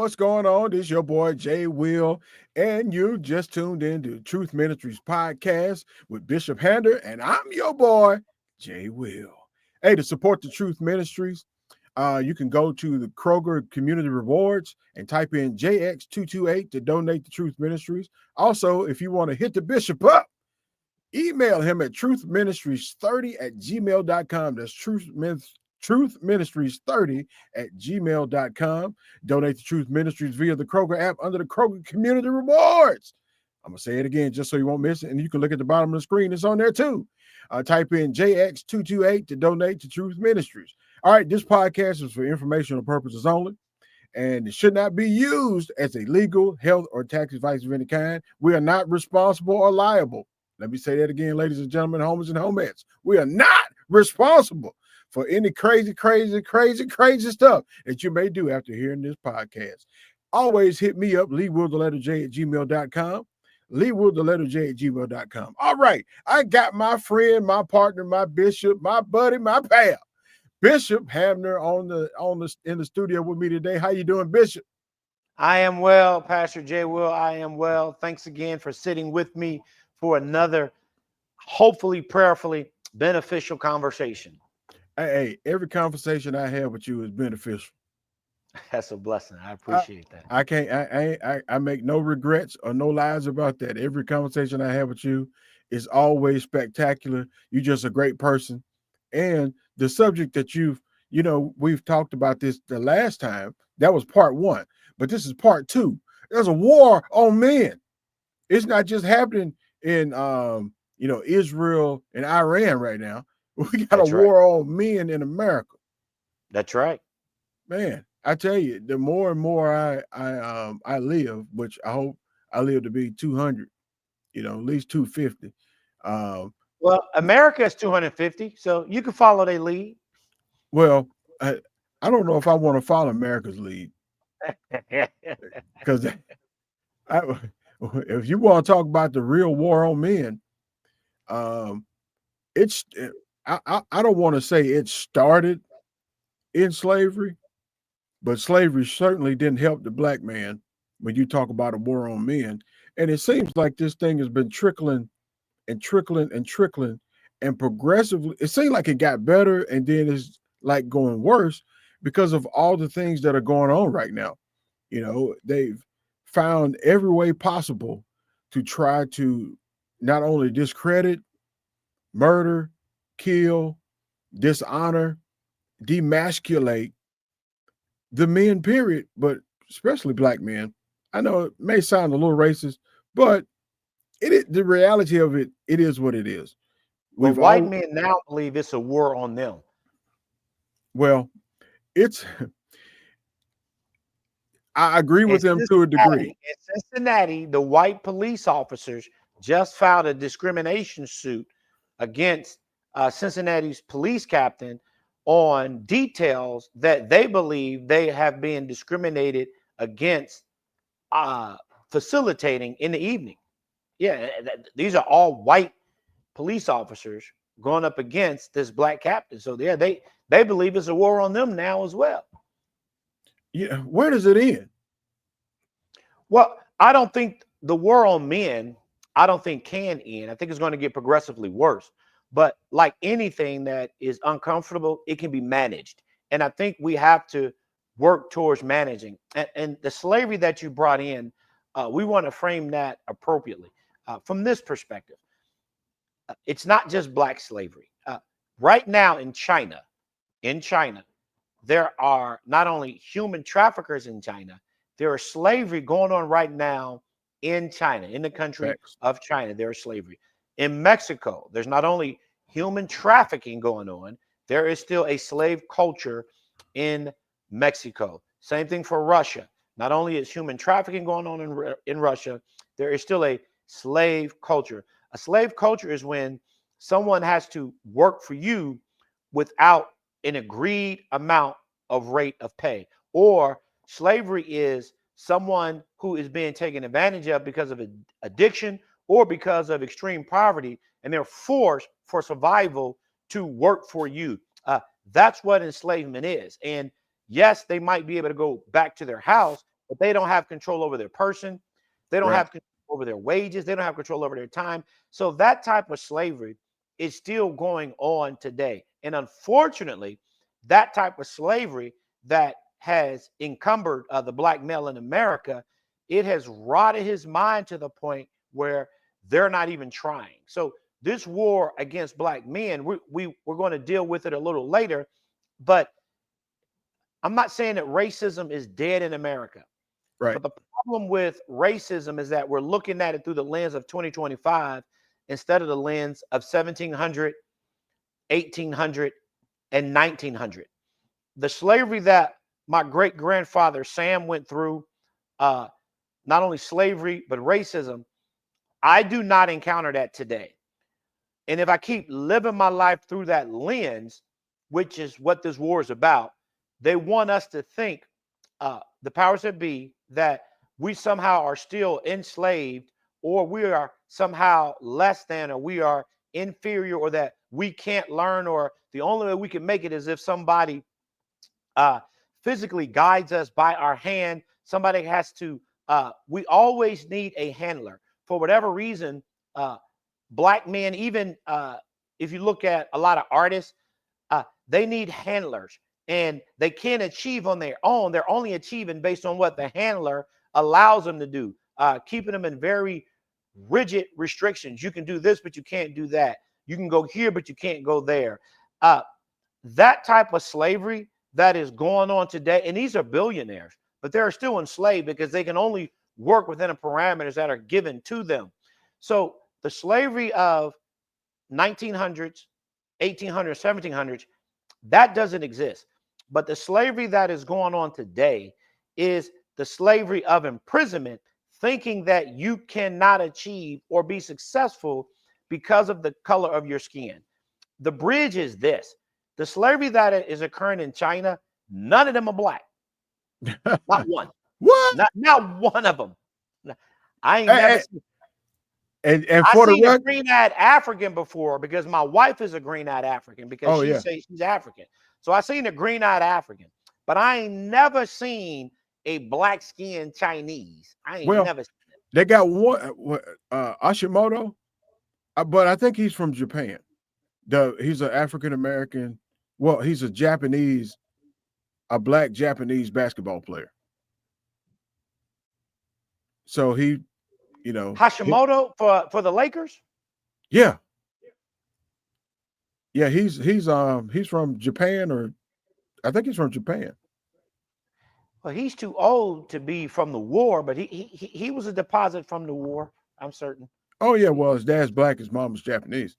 What's going on? This is your boy J Will, and you just tuned in to Truth Ministries podcast with Bishop Hamner, and I'm your boy J Will. Hey, to support the Truth Ministries, you can go to the Kroger Community Rewards and type in JX228 to donate to Truth Ministries. Also, if you want to hit the bishop up, email him at truthministries30@gmail.com. That's truthministries30@gmail.com. Donate to Truth Ministries via the Kroger app under the Kroger Community Rewards. I'm going to say it again just so you won't miss it. And you can look at the bottom of the screen. It's on there too. Type in JX228 to donate to Truth Ministries. All right, this podcast is for informational purposes only, and it should not be used as a legal, health, or tax advice of any kind. We are not responsible or liable. Let me say that again, ladies and gentlemen, homies and homettes. We are not responsible for any crazy stuff that you may do after hearing this podcast. Always hit me up, leewillj@gmail.com. leewillj@gmail.com. All right, I got my friend, my partner, my bishop, my buddy, my pal, Bishop Hamner in the studio with me today. How you doing, Bishop? I am well, Pastor J. Will. I am well. Thanks again for sitting with me for another, hopefully, prayerfully beneficial conversation. Hey, every conversation I have with you is beneficial. That's a blessing. I appreciate that. I make no regrets or no lies about that. Every conversation I have with you is always spectacular. You're just a great person. And the subject that we've talked about this the last time, that was part one, but this is part two. There's a war on men. It's not just happening in Israel and Iran right now. We got war on men in America. That's right. Man, I tell you, the more and more I live, which I hope I live to be 200, at least 250. Well, America is 250, so you can follow their lead. Well, I don't know if I want to follow America's lead, because if you want to talk about the real war on men, I don't want to say it started in slavery, but slavery certainly didn't help the black man when you talk about a war on men. And it seems like this thing has been trickling and progressively. It seems like it got better, and then it's like going worse because of all the things that are going on right now. They've found every way possible to try to not only discredit, murder, kill, dishonor, demasculate the men, period, but especially black men. I know it may sound a little racist, but the reality of it is what it is. White men now believe it's a war on them. Well, I agree with them to a degree. In Cincinnati, the white police officers just filed a discrimination suit against Cincinnati's police captain on details that they believe they have been discriminated against facilitating in the evening. Yeah, these are all white police officers going up against this black captain. So yeah, they believe it's a war on them now as well. Yeah, where does it end? Well, I don't think the war on men, I don't think can end. I think it's going to get progressively worse. But like anything that is uncomfortable, it can be managed. And I think we have to work towards managing. And the slavery that you brought in, we want to frame that appropriately. From this perspective, it's not just black slavery. Right now in China, there are not only human traffickers in China, there is slavery going on right now in China, in the country of China. There is slavery. In Mexico, there's not only human trafficking going on, there is still a slave culture in Mexico. Same thing for Russia. Not only is human trafficking going on in Russia, there is still a slave culture. A slave culture is when someone has to work for you without an agreed amount of rate of pay. Or slavery is someone who is being taken advantage of because of addiction or because of extreme poverty, and they're forced for survival to work for you. That's what enslavement is. And yes, they might be able to go back to their house, but they don't have control over their person. They don't Right. have control over their wages. They don't have control over their time. So that type of slavery is still going on today. And unfortunately, that type of slavery that has encumbered the black male in America, it has rotted his mind to the point where they're not even trying. So this war against black men, we're going to deal with it a little later, but I'm not saying that racism is dead in America. Right. But the problem with racism is that we're looking at it through the lens of 2025 instead of the lens of 1700, 1800, and 1900. The slavery that my great grandfather Sam went through, not only slavery, but racism, I do not encounter that today. And if I keep living my life through that lens, which is what this war is about, they want us to think, the powers that be, that we somehow are still enslaved, or we are somehow less than, or we are inferior, or that we can't learn, or the only way we can make it is if somebody physically guides us by our hand. Somebody has to, we always need a handler. For whatever reason, black men, even if you look at a lot of artists, they need handlers, and they can't achieve on their own. They're only achieving based on what the handler allows them to do, keeping them in very rigid restrictions. You can do this, but you can't do that. You can go here, but you can't go there. That type of slavery that is going on today, and these are billionaires, but they're still enslaved because they can only work within the parameters that are given to them. So the slavery of 1900s, 1800s, 1700s, that doesn't exist. But the slavery that is going on today is the slavery of imprisonment, thinking that you cannot achieve or be successful because of the color of your skin. The bridge is this: the slavery that is occurring in China, none of them are black. Not one. What? Not one of them. I ain't Hey, never hey, seen. and I for the seen a record, green-eyed African before, because my wife is a green-eyed African, because oh she yeah, says she's African. So I seen a green-eyed African, but I ain't never seen a black-skinned Chinese. I ain't well, never seen it. they got one Hashimoto, but I think he's from Japan. He's an African American. Well, he's a black Japanese basketball player. So he, Hashimoto for the Lakers? yeah, yeah, he's from Japan, or I think he's from Japan. Well, he's too old to be from the war, but he was a deposit from the war, I'm certain. Oh yeah, well, his dad's black, his mom's Japanese.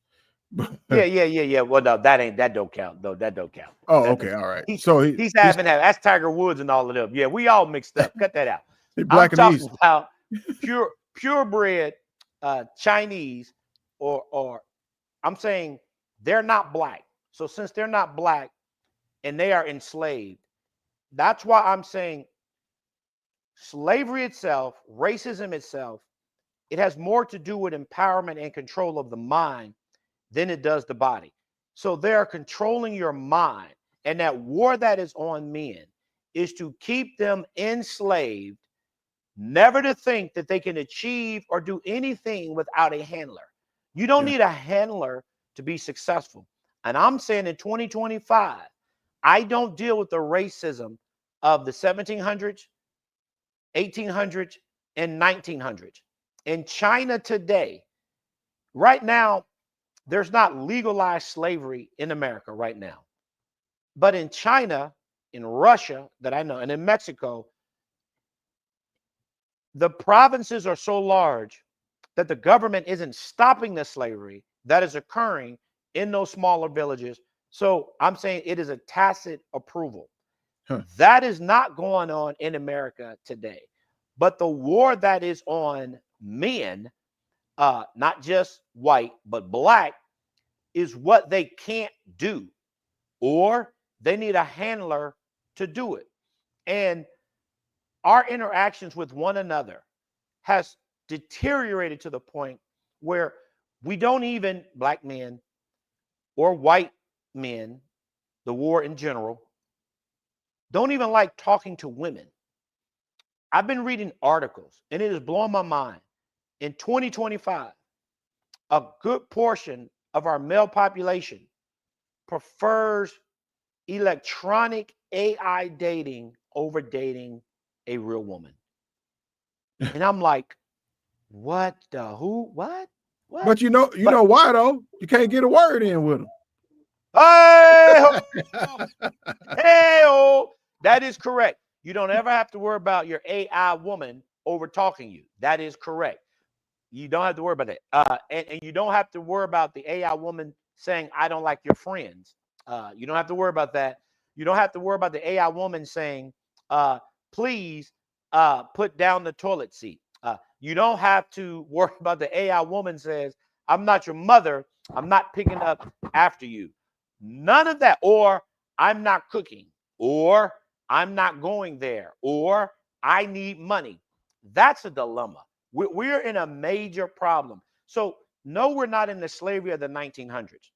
Yeah. Well, no, that don't count, though. That don't count. Oh, That okay, all right. he, So he's having that. That's Tiger Woods and all of them. Yeah, we all mixed up. Cut that out. he's I'm black and talking East. about purebred Chinese, or I'm saying they're not black. So since they're not black and they are enslaved, that's why I'm saying slavery itself, racism itself, it has more to do with empowerment and control of the mind than it does the body. So they are controlling your mind. And that war that is on men is to keep them enslaved, never to think that they can achieve or do anything without a handler. You don't need a handler to be successful. And I'm saying in 2025, I don't deal with the racism of the 1700s, 1800s, and 1900s. In China today, right now, there's not legalized slavery in America right now. But in China, in Russia, that I know, and in Mexico, the provinces are so large that the government isn't stopping the slavery that is occurring in those smaller villages. So I'm saying it is a tacit approval. Huh. That is not going on in America today. But the war that is on men, not just white, but black, is what they can't do, or they need a handler to do it. And our interactions with one another has deteriorated to the point where we don't even, black men or white men, the war in general, don't even like talking to women. I've been reading articles, and it is blowing my mind. In 2025, a good portion of our male population prefers electronic AI dating over dating a real woman. And I'm like, what the who? What? But you know why though? You can't get a word in with them. Hey, hey, that is correct. You don't ever have to worry about your AI woman over talking you. That is correct. You don't have to worry about that. And you don't have to worry about the AI woman saying, I don't like your friends. You don't have to worry about that. You don't have to worry about the AI woman saying, please put down the toilet seat. You don't have to worry about the AI woman says, I'm not your mother. I'm not picking up after you. None of that. Or I'm not cooking. Or I'm not going there. Or I need money. That's a dilemma. We're in a major problem. So no, we're not in the slavery of the 1900s,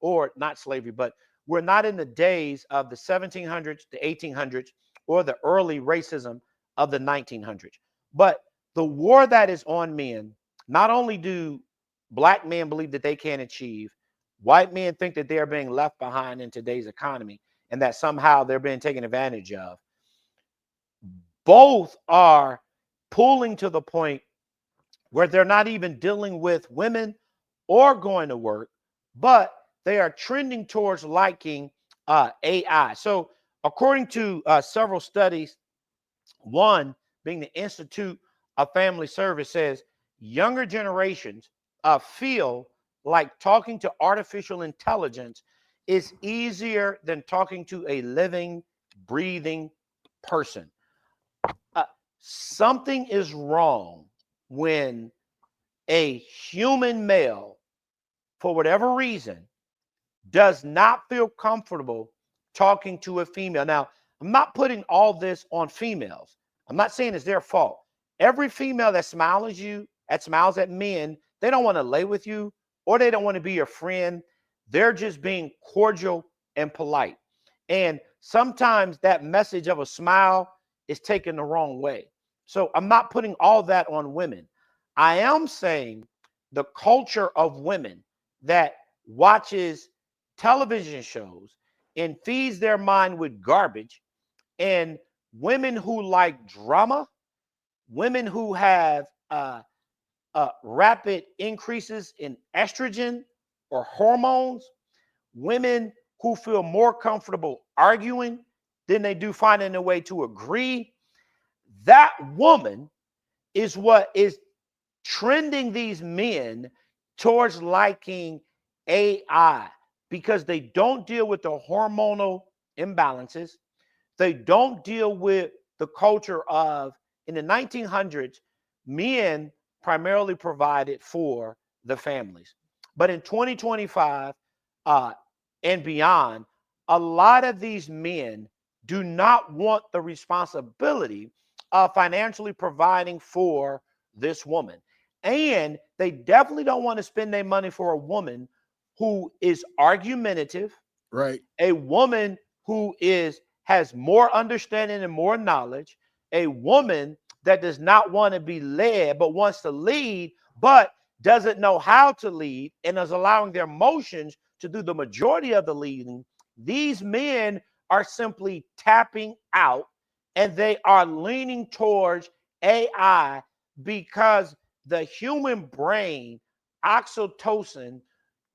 or not slavery, but we're not in the days of the 1700s, the 1800s, or the early racism of the 1900s. But the war that is on men, not only do black men believe that they can't achieve, white men think that they are being left behind in today's economy and that somehow they're being taken advantage of. Both are pulling to the point where they're not even dealing with women or going to work, but they are trending towards liking AI. So according to several studies, one being the Institute of Family Service says younger generations feel like talking to artificial intelligence is easier than talking to a living, breathing person. Something is wrong when a human male, for whatever reason, does not feel comfortable talking to a female. Now, I'm not putting all this on females. I'm not saying it's their fault. Every female that smiles at men, they don't want to lay with you or they don't want to be your friend. They're just being cordial and polite. And sometimes that message of a smile is taken the wrong way. So I'm not putting all that on women. I am saying the culture of women that watches television shows and feeds their mind with garbage, and women who like drama, women who have rapid increases in estrogen or hormones, women who feel more comfortable arguing than they do finding a way to agree. That woman is what is trending these men towards liking AI because they don't deal with the hormonal imbalances. They don't deal with the culture of, in the 1900s, men primarily provided for the families. But in 2025 and beyond, a lot of these men do not want the responsibility of financially providing for this woman. And they definitely don't want to spend their money for a woman who is argumentative, right? A woman who has more understanding and more knowledge, a woman that does not want to be led but wants to lead, but doesn't know how to lead and is allowing their emotions to do the majority of the leading. These men are simply tapping out and they are leaning towards AI because the human brain, oxytocin,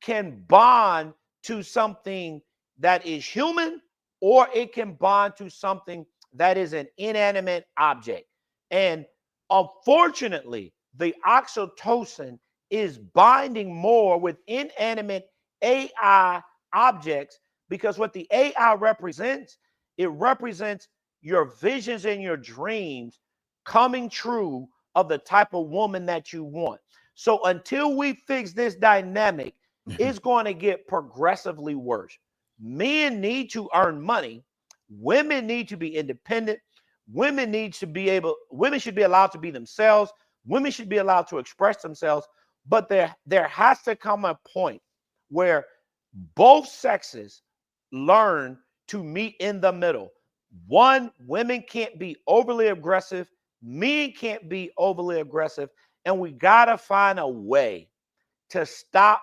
can bond to something that is human, or it can bond to something that is an inanimate object. And unfortunately, the oxytocin is binding more with inanimate AI objects because what the AI represents, it represents your visions and your dreams coming true of the type of woman that you want. So until we fix this dynamic, it's going to get progressively worse. Men need to earn money. Women need to be independent. Women should be allowed to be themselves. Women should be allowed to express themselves. But there has to come a point where both sexes learn to meet in the middle. One, women can't be overly aggressive Men can't be overly aggressive, and we got to find a way to stop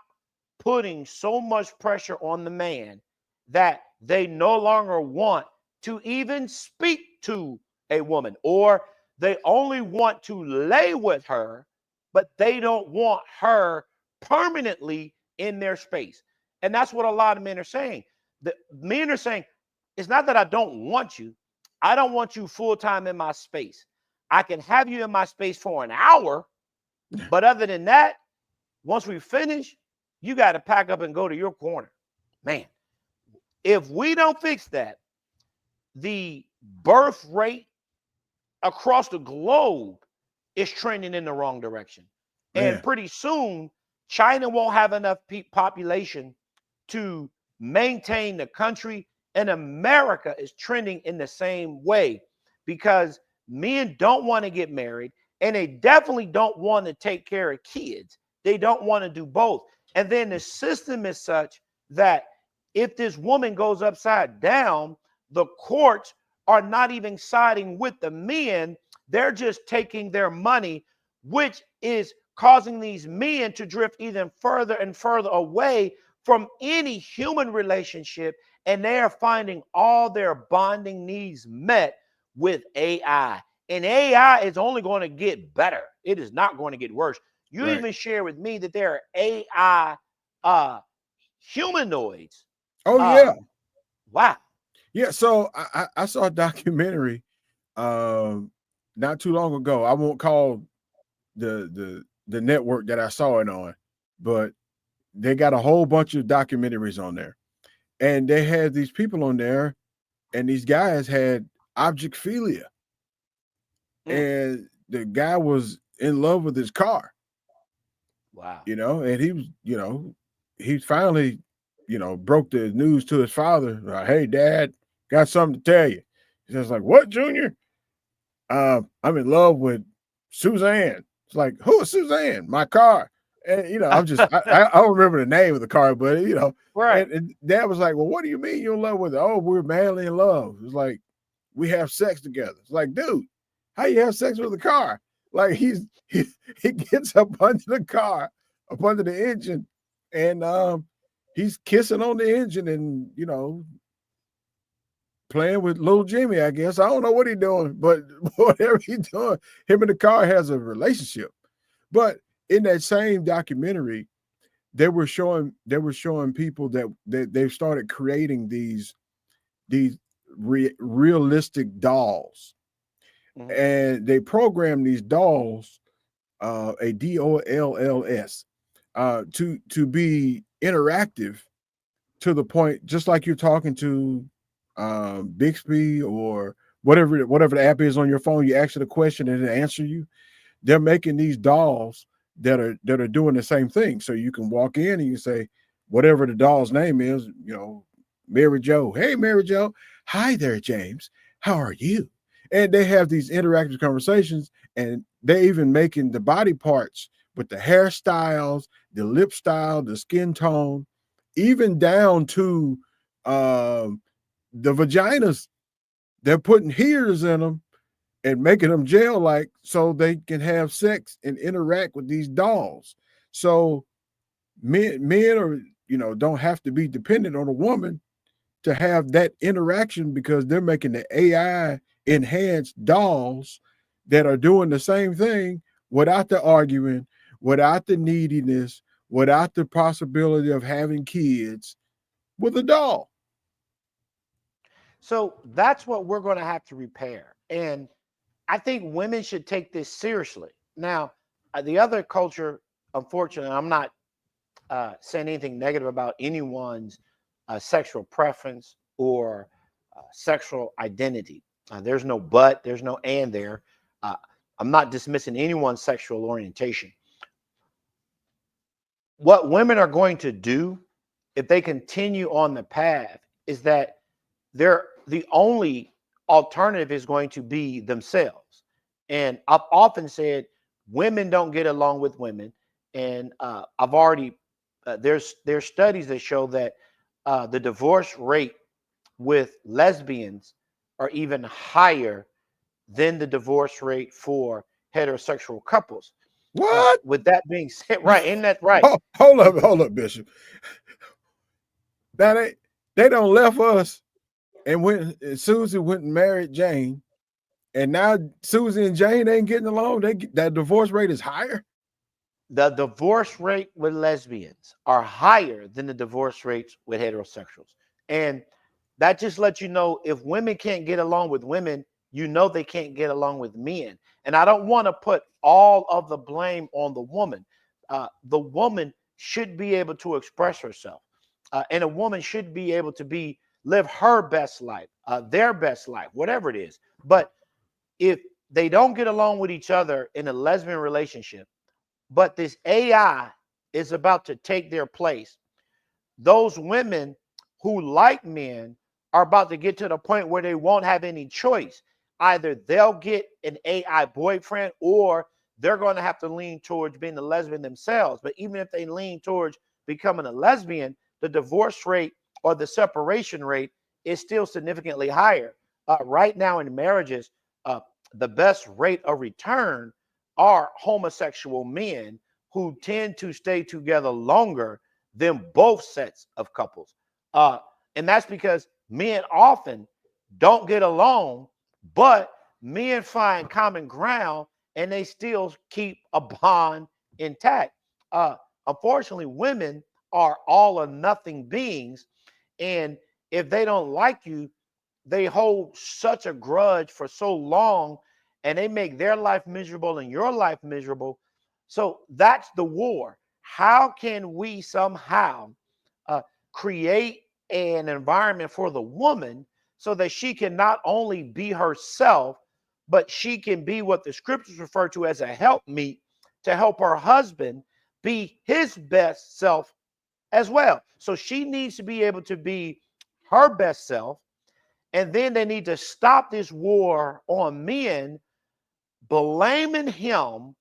putting so much pressure on the man that they no longer want to even speak to a woman, or they only want to lay with her, but they don't want her permanently in their space. And that's what a lot of men are saying. The men are saying, it's not that I don't want you. I don't want you full time in my space. I can have you in my space for an hour, but other than that, once we finish, you got to pack up and go to your corner. Man, if we don't fix that, the birth rate across the globe is trending in the wrong direction. Man. And pretty soon, China won't have enough population to maintain the country. And America is trending in the same way because men don't want to get married, and they definitely don't want to take care of kids. They don't want to do both. And then the system is such that if this woman goes upside down, the courts are not even siding with the men. They're just taking their money, which is causing these men to drift even further and further away from any human relationship. And they are finding all their bonding needs met with AI. And AI is only going to get better. It is not going to get worse. You even share with me that there are AI humanoids. Oh, yeah. Wow. Yeah. So I saw a documentary not too long ago. I won't call the network that I saw it on, but they got a whole bunch of documentaries on there. And they had these people on there, and these guys had objectphilia. And the guy was in love with his car. Wow. And he was, he finally, broke the news to his father. Hey, Dad, got something to tell you. He's just like, what, Junior? I'm in love with Suzanne. It's like, who is Suzanne? My car. And, I'm just, I don't remember the name of the car, but, right. And Dad was like, well, what do you mean you're in love with her? Oh, we're madly in love. It's like, we have sex together. It's like, dude, how you have sex with a car? Like he gets up under the car, up under the engine, and he's kissing on the engine and, playing with little Jimmy, I guess. I don't know what he's doing, but whatever he's doing, him and the car has a relationship. But in that same documentary, they were showing people that they've started creating these realistic dolls. And they program these dolls, a DOLLS, to be interactive to the point, just like you're talking to Bixby or whatever the app is on your phone. You ask it a question and it answer you. They're making these dolls that are doing the same thing. So you can walk in and you say whatever the doll's name is, Mary Jo. Hey, Mary Jo. Hi there, James. How are you? And they have these interactive conversations, and they even making the body parts with the hairstyles, the lip style, the skin tone, even down to the vaginas. They're putting heaters in them and making them gel-like so they can have sex and interact with these dolls. So men are, don't have to be dependent on a woman to have that interaction, because they're making the AI enhanced dolls that are doing the same thing without the arguing, without the neediness, without the possibility of having kids with a doll. So that's what we're going to have to repair. And I think women should take this seriously. Now, the other culture, unfortunately, I'm not saying anything negative about anyone's sexual preference or sexual identity. There's no but, there's no and there. I'm not dismissing anyone's sexual orientation. What women are going to do if they continue on the path is that the only alternative is going to be themselves. And I've often said women don't get along with women. And I've already, there's studies that show that the divorce rate with lesbians are even higher than the divorce rate for heterosexual couples. What? With that being said, right? Ain't that right? Oh, hold up, Bishop. Now they don't left us and Susie went and married Jane, and now Susie and Jane ain't getting along. That divorce rate is higher. The divorce rate with lesbians are higher than the divorce rates with heterosexuals. And that just lets you know, if women can't get along with women, you know they can't get along with men. And I don't want to put all of the blame on the woman. The woman should be able to express herself. And a woman should be able to live her best life, their best life, whatever it is. But if they don't get along with each other in a lesbian relationship, but this AI is about to take their place, those women who like men are about to get to the point where they won't have any choice. Either they'll get an AI boyfriend, or they're going to have to lean towards being a lesbian themselves. But even if they lean towards becoming a lesbian, the divorce rate or the separation rate is still significantly higher. Right now in marriages, the best rate of return are homosexual men, who tend to stay together longer than both sets of couples. And that's because men often don't get along, but men find common ground and they still keep a bond intact. Unfortunately, women are all or nothing beings. And if they don't like you, they hold such a grudge for so long, and they make their life miserable and your life miserable. So that's the war. How can we somehow create an environment for the woman so that she can not only be herself, but she can be what the scriptures refer to as a helpmeet to help her husband be his best self as well? So she needs to be able to be her best self. And then they need to stop this war on men, blaming him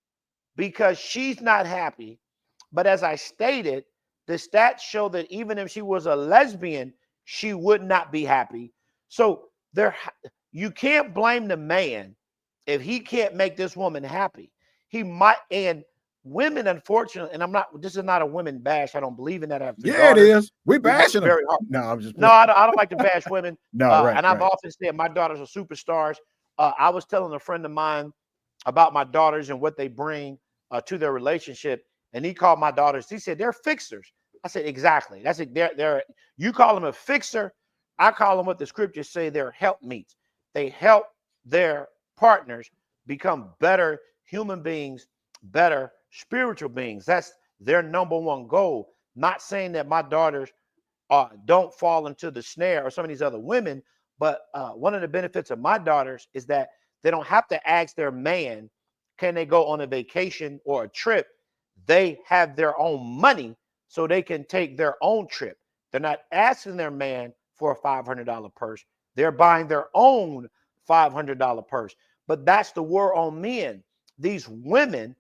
because she's not happy. But as I stated, the stats show that even if she was a lesbian, she would not be happy. So you can't blame the man if he can't make this woman happy. He might, and women, unfortunately, and this is not a women bash. I don't believe in that. I have three Yeah, it daughters. is. We bashing them. Very hard. No, I'm just No, I don't like to bash women. No, right, And I've right. often said my daughters are superstars. I was telling a friend of mine about my daughters and what they bring to their relationship, and he called my daughters. He said they're fixers. I said exactly. That's it. They're you call them a fixer. I call them what the scriptures say. They're helpmeets. They help their partners become better human beings, better spiritual beings. That's their number one goal. Not saying that my daughters don't fall into the snare or some of these other women. But one of the benefits of my daughters is that they don't have to ask their man, can they go on a vacation or a trip? They have their own money, so they can take their own trip. They're not asking their man for a $500 purse. They're buying their own $500 purse. But that's the war on men. These women,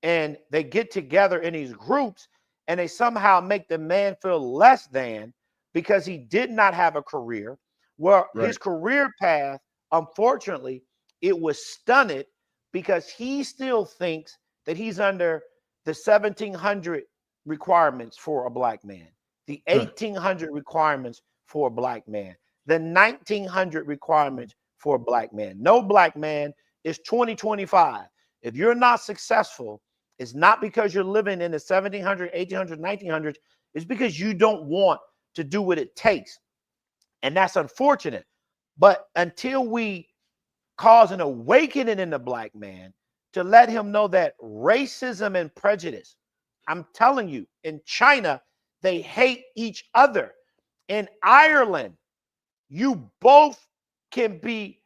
and they get together in these groups, and they somehow make the man feel less than because he did not have a career. Well, Right. his career path, unfortunately, it was stunted because he still thinks that he's under the 1700 requirements for a black man, the 1800 requirements for a black man, the 1900 requirements for a black man. No black man is 2025. If you're not successful, it's not because you're living in the 1700, 1800, 1900s. It's because you don't want to do what it takes. And that's unfortunate. But until we cause an awakening in the black man to let him know that racism and prejudice, I'm telling you, in China, they hate each other. In Ireland, you both can be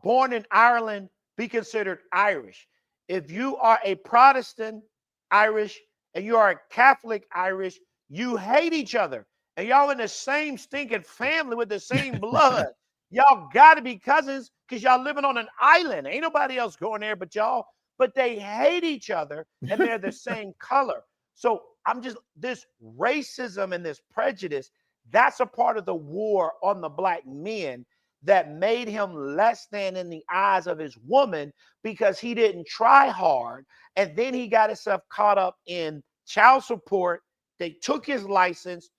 born in Ireland, be considered Irish. If you are a Protestant Irish and you are a Catholic Irish, you hate each other. And y'all in the same stinking family with the same blood. Y'all got to be cousins because y'all living on an island. Ain't nobody else going there but y'all. But they hate each other and they're the same color. So this racism and this prejudice, that's a part of the war on the black men that made him less than in the eyes of his woman because he didn't try hard. And then he got himself caught up in child support. They took his license.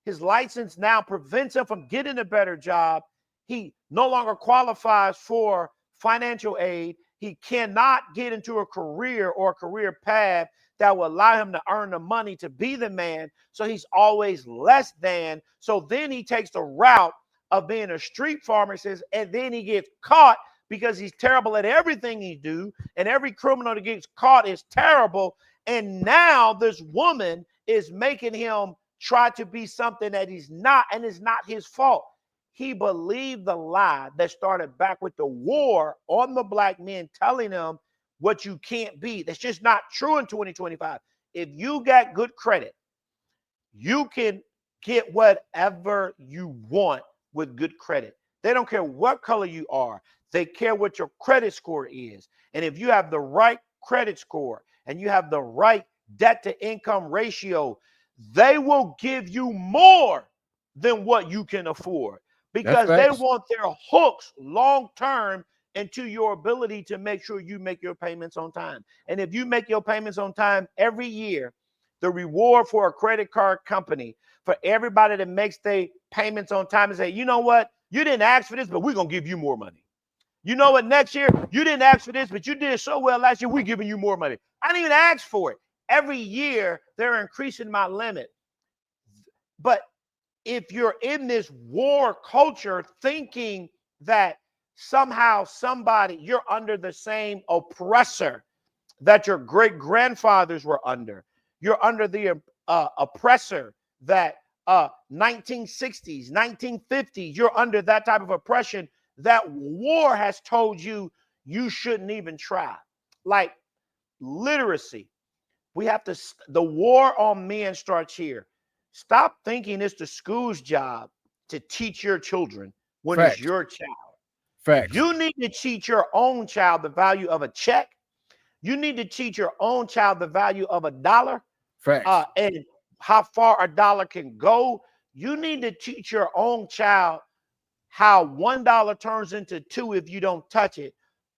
His license now prevents him from getting a better job. He no longer qualifies for financial aid. He cannot get into a career or a career path that will allow him to earn the money to be the man. So he's always less than. So then he takes the route of being a street pharmacist, and then he gets caught because he's terrible at everything he do. And every criminal that gets caught is terrible. And now this woman is making him try to be something that he's not, and it's not his fault. He believed the lie that started back with the war on the black men, telling them what you can't be. That's just not true in 2025. If you got good credit, you can get whatever you want with good credit. They don't care what color you are. They care what your credit score is. And if you have the right credit score and you have the right debt to income ratio, they will give you more than what you can afford, because they want their hooks long term into your ability to make sure you make your payments on time. And if you make your payments on time every year, the reward for a credit card company, for everybody that makes their payments on time, and say, you know what, you didn't ask for this, but we're going to give you more money. You know what, next year, you didn't ask for this, but you did so well last year, we're giving you more money. I didn't even ask for it. Every year, they're increasing my limit. But if you're in this war culture thinking that somehow you're under the same oppressor that your great grandfathers were under, you're under the oppressor that 1960s, 1950s, you're under that type of oppression, that war has told you you shouldn't even try. Like literacy. The war on men starts here. Stop thinking it's the school's job to teach your children when it's your child. You need to teach your own child the value of a check. You need to teach your own child the value of a dollar. And how far a dollar can go. You need to teach your own child how $1 turns into $2 if you don't touch it.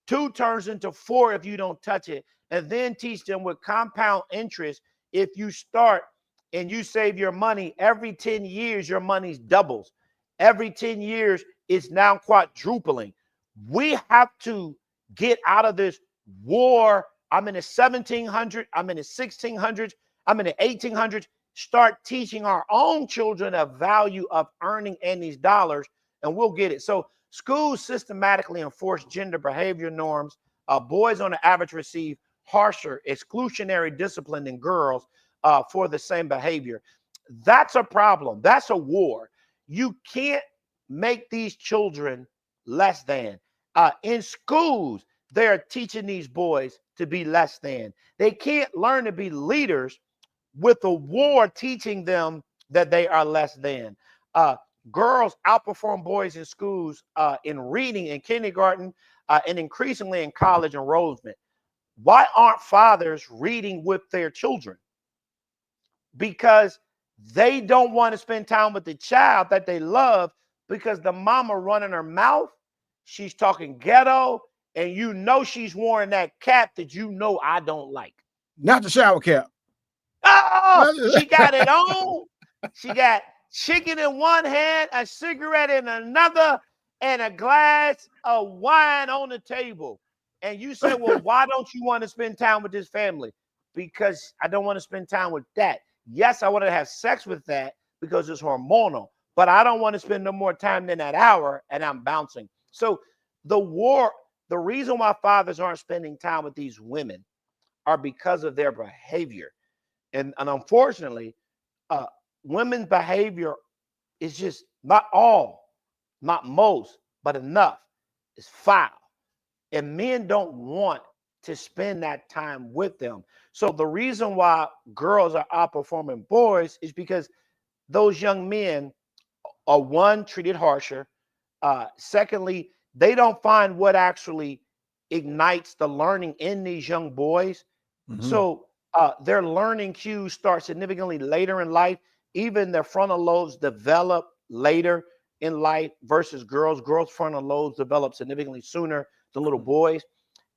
2 turns into 4 if you don't touch it. And then teach them with compound interest. If you start and you save your money, every 10 years, your money doubles. Every 10 years, it's now quadrupling. We have to get out of this war. I'm in the 1700s. I'm in the 1600s. I'm in the 1800s. Start teaching our own children the value of earning in these dollars, and we'll get it. So schools systematically enforce gender behavior norms. Boys on the average receive harsher exclusionary discipline than girls for the same behavior. That's a problem. That's a war. You can't make these children less than. In schools, they're teaching these boys to be less than. They can't learn to be leaders with a war teaching them that they are less than. Girls outperform boys in schools in reading in kindergarten and increasingly in college enrollment. Why aren't fathers reading with their children? Because they don't want to spend time with the child that they love, because the mama running her mouth, she's talking ghetto, and you know she's wearing that cap that you know I don't like. Not the shower cap. Oh, she got it on. She got chicken in one hand, a cigarette in another, and a glass of wine on the table. And you say, well, why don't you want to spend time with this family? Because I don't want to spend time with that. Yes, I want to have sex with that because it's hormonal, but I don't want to spend no more time than that hour, and I'm bouncing. So the reason why fathers aren't spending time with these women are because of their behavior. And unfortunately, women's behavior is just not most, but enough. It's foul. And men don't want to spend that time with them. So the reason why girls are outperforming boys is because those young men are, one, treated harsher. Secondly, they don't find what actually ignites the learning in these young boys. Mm-hmm. So their learning cues start significantly later in life. Even their frontal lobes develop later. in life versus girls. Girls' frontal lobes develop significantly sooner than little boys.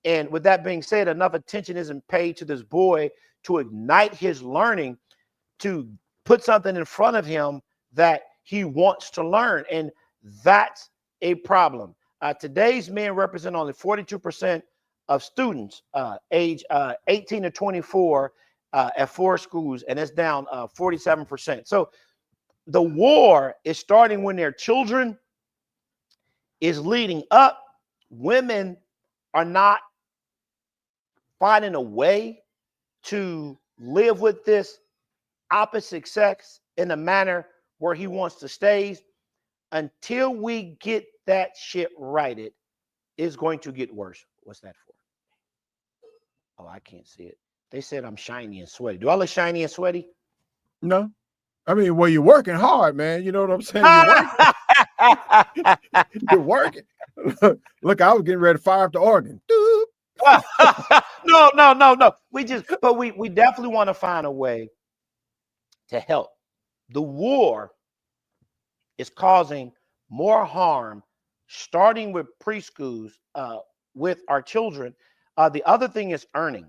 And with that being said, enough attention isn't paid to this boy to ignite his learning, to put something in front of him that he wants to learn. And that's a problem. Today's men represent only 42% of students age 18 to 24 at 4 schools, and it's down 47%. So the war is starting when they're children, is leading up. Women are not finding a way to live with this opposite sex in a manner where he wants to stay. Until we get that shit righted, it's going to get worse. What's that for? Oh, I can't see it. They said I'm shiny and sweaty. Do I look shiny and sweaty? No. I mean, well, you're working hard, man. You know what I'm saying? You're working. You're working. Look, I was getting ready to fire up the organ. No. We definitely want to find a way to help. The war is causing more harm, starting with preschools with our children. The other thing is earning.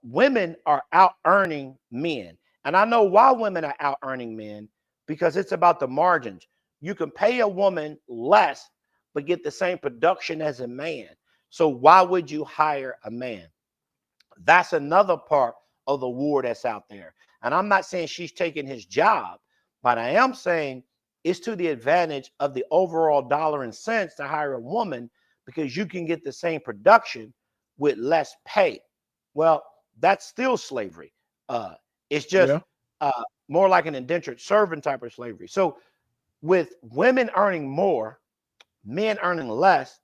Women are out earning men. And I know why women are out earning men, because it's about the margins. You can pay a woman less, but get the same production as a man. So why would you hire a man? That's another part of the war that's out there. And I'm not saying she's taking his job, but I am saying it's to the advantage of the overall dollar and cents to hire a woman, because you can get the same production with less pay. Well, that's still slavery. It's just more like an indentured servant type of slavery. So with women earning more, men earning less,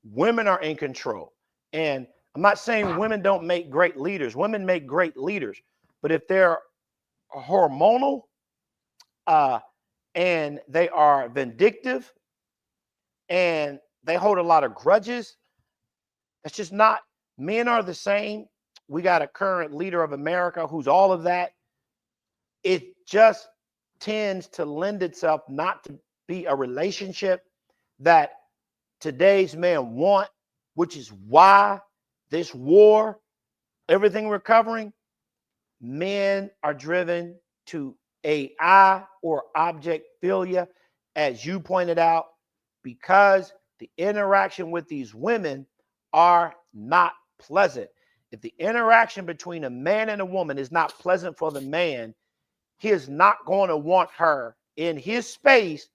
women are in control. And I'm not saying women don't make great leaders. Women make great leaders. But if they're hormonal and they are vindictive and they hold a lot of grudges, that's just not. Men are the same. We got a current leader of America who's all of that. It just tends to lend itself not to be a relationship that today's men want, which is why this war, everything we're covering, men are driven to AI or object failure, as you pointed out, because the interaction with these women are not pleasant. If the interaction between a man and a woman is not pleasant for the man, he is not going to want her in his space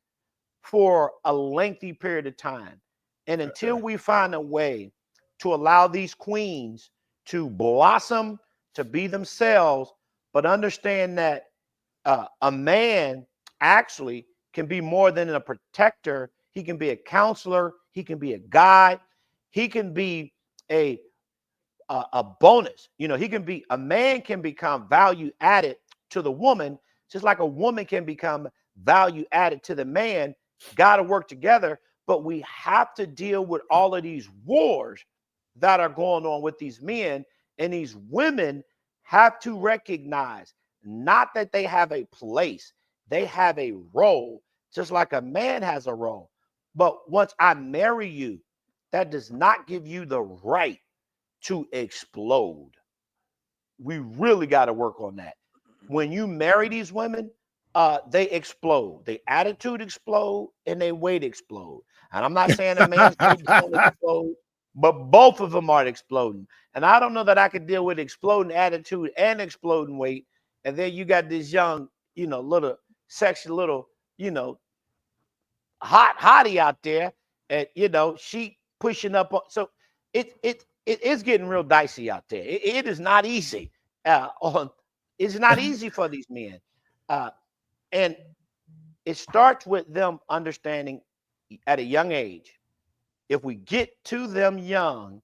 for a lengthy period of time. And until we find a way to allow these queens to blossom, to be themselves, but understand that a man actually can be more than a protector. He can be a counselor. He can be a guide. He can be a bonus. You know, he can be, a man can become value added to the woman, just like a woman can become value added to the man. Got to work together, but we have to deal with all of these wars that are going on with these men, and these women have to recognize not that they have a place, they have a role, just like a man has a role. But once I marry you, that does not give you the right to explode. We really got to work on that. When you marry these women, they explode. Their attitude explode and their weight explode. And I'm not saying a man's weight don't explode, but both of them are exploding. And I don't know that I could deal with exploding attitude and exploding weight. And then you got this young, little sexy little, hottie out there, and she pushing up on. So it is getting real dicey out there. It is not easy. It's not easy for these men, and it starts with them understanding at a young age. If we get to them young,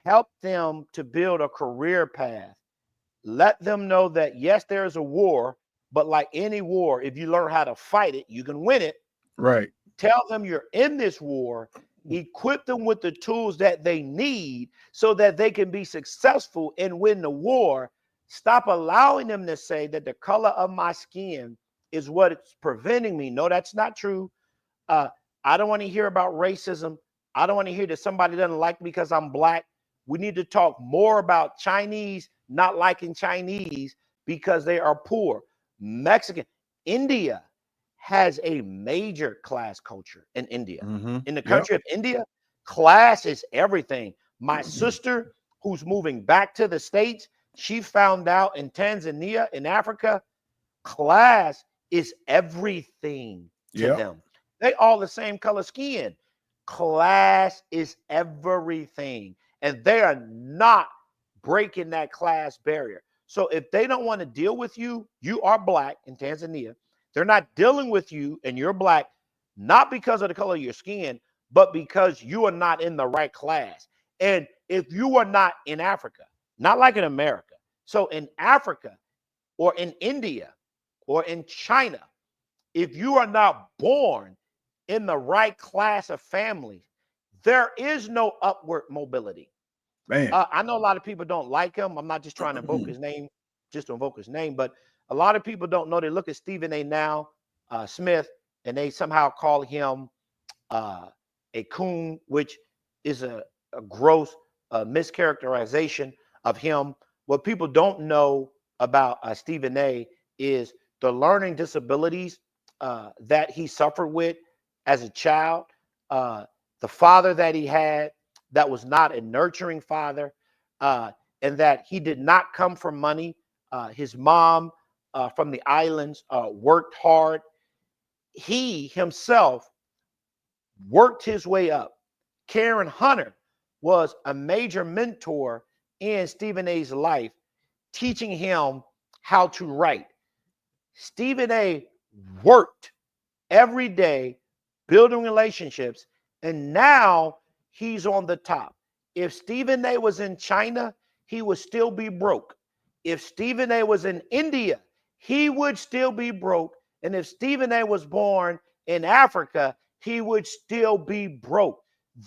help them to build a career path. Let them know that yes, there is a war, but like any war, if you learn how to fight it, you can win it. Right. Tell them you're in this war. Equip them with the tools that they need so that they can be successful and win the war. Stop allowing them to say that the color of my skin is what it's preventing me. No, that's not true. I don't want to hear about racism. I don't want to hear that somebody doesn't like me because I'm black. We need to talk more about Chinese not liking Chinese because they are poor. Mexican, India has a major class culture in India. In the country of India, class is everything. My sister, who's moving back to the States, she found out in Tanzania, in Africa, class is everything to them. They all the same color skin. Class is everything. And they are not breaking that class barrier. So if they don't want to deal with you, you are black in Tanzania. They're not dealing with you and you're black, not because of the color of your skin, but because you are not in the right class. And if you are not in Africa, not like in America, so in Africa or in India or in China, if you are not born in the right class of family, there is no upward mobility. Man. I know a lot of people don't like him. I'm not just trying to invoke his name, just to invoke his name, but a lot of people don't know. They look at Stephen A. Now Smith, and they somehow call him a coon, which is a gross mischaracterization of him. What people don't know about Stephen A. is the learning disabilities that he suffered with as a child, the father that he had that was not a nurturing father, and that he did not come from money. His mom from the islands worked hard. He himself worked his way up. Karen Hunter was a major mentor in Stephen A.'s life, teaching him how to write. Stephen A. worked every day, building relationships, and now he's on the top. If Stephen A. was in China, he would still be broke. If Stephen A. was in India, he would still be broke. And if Stephen A. was born in Africa, he would still be broke.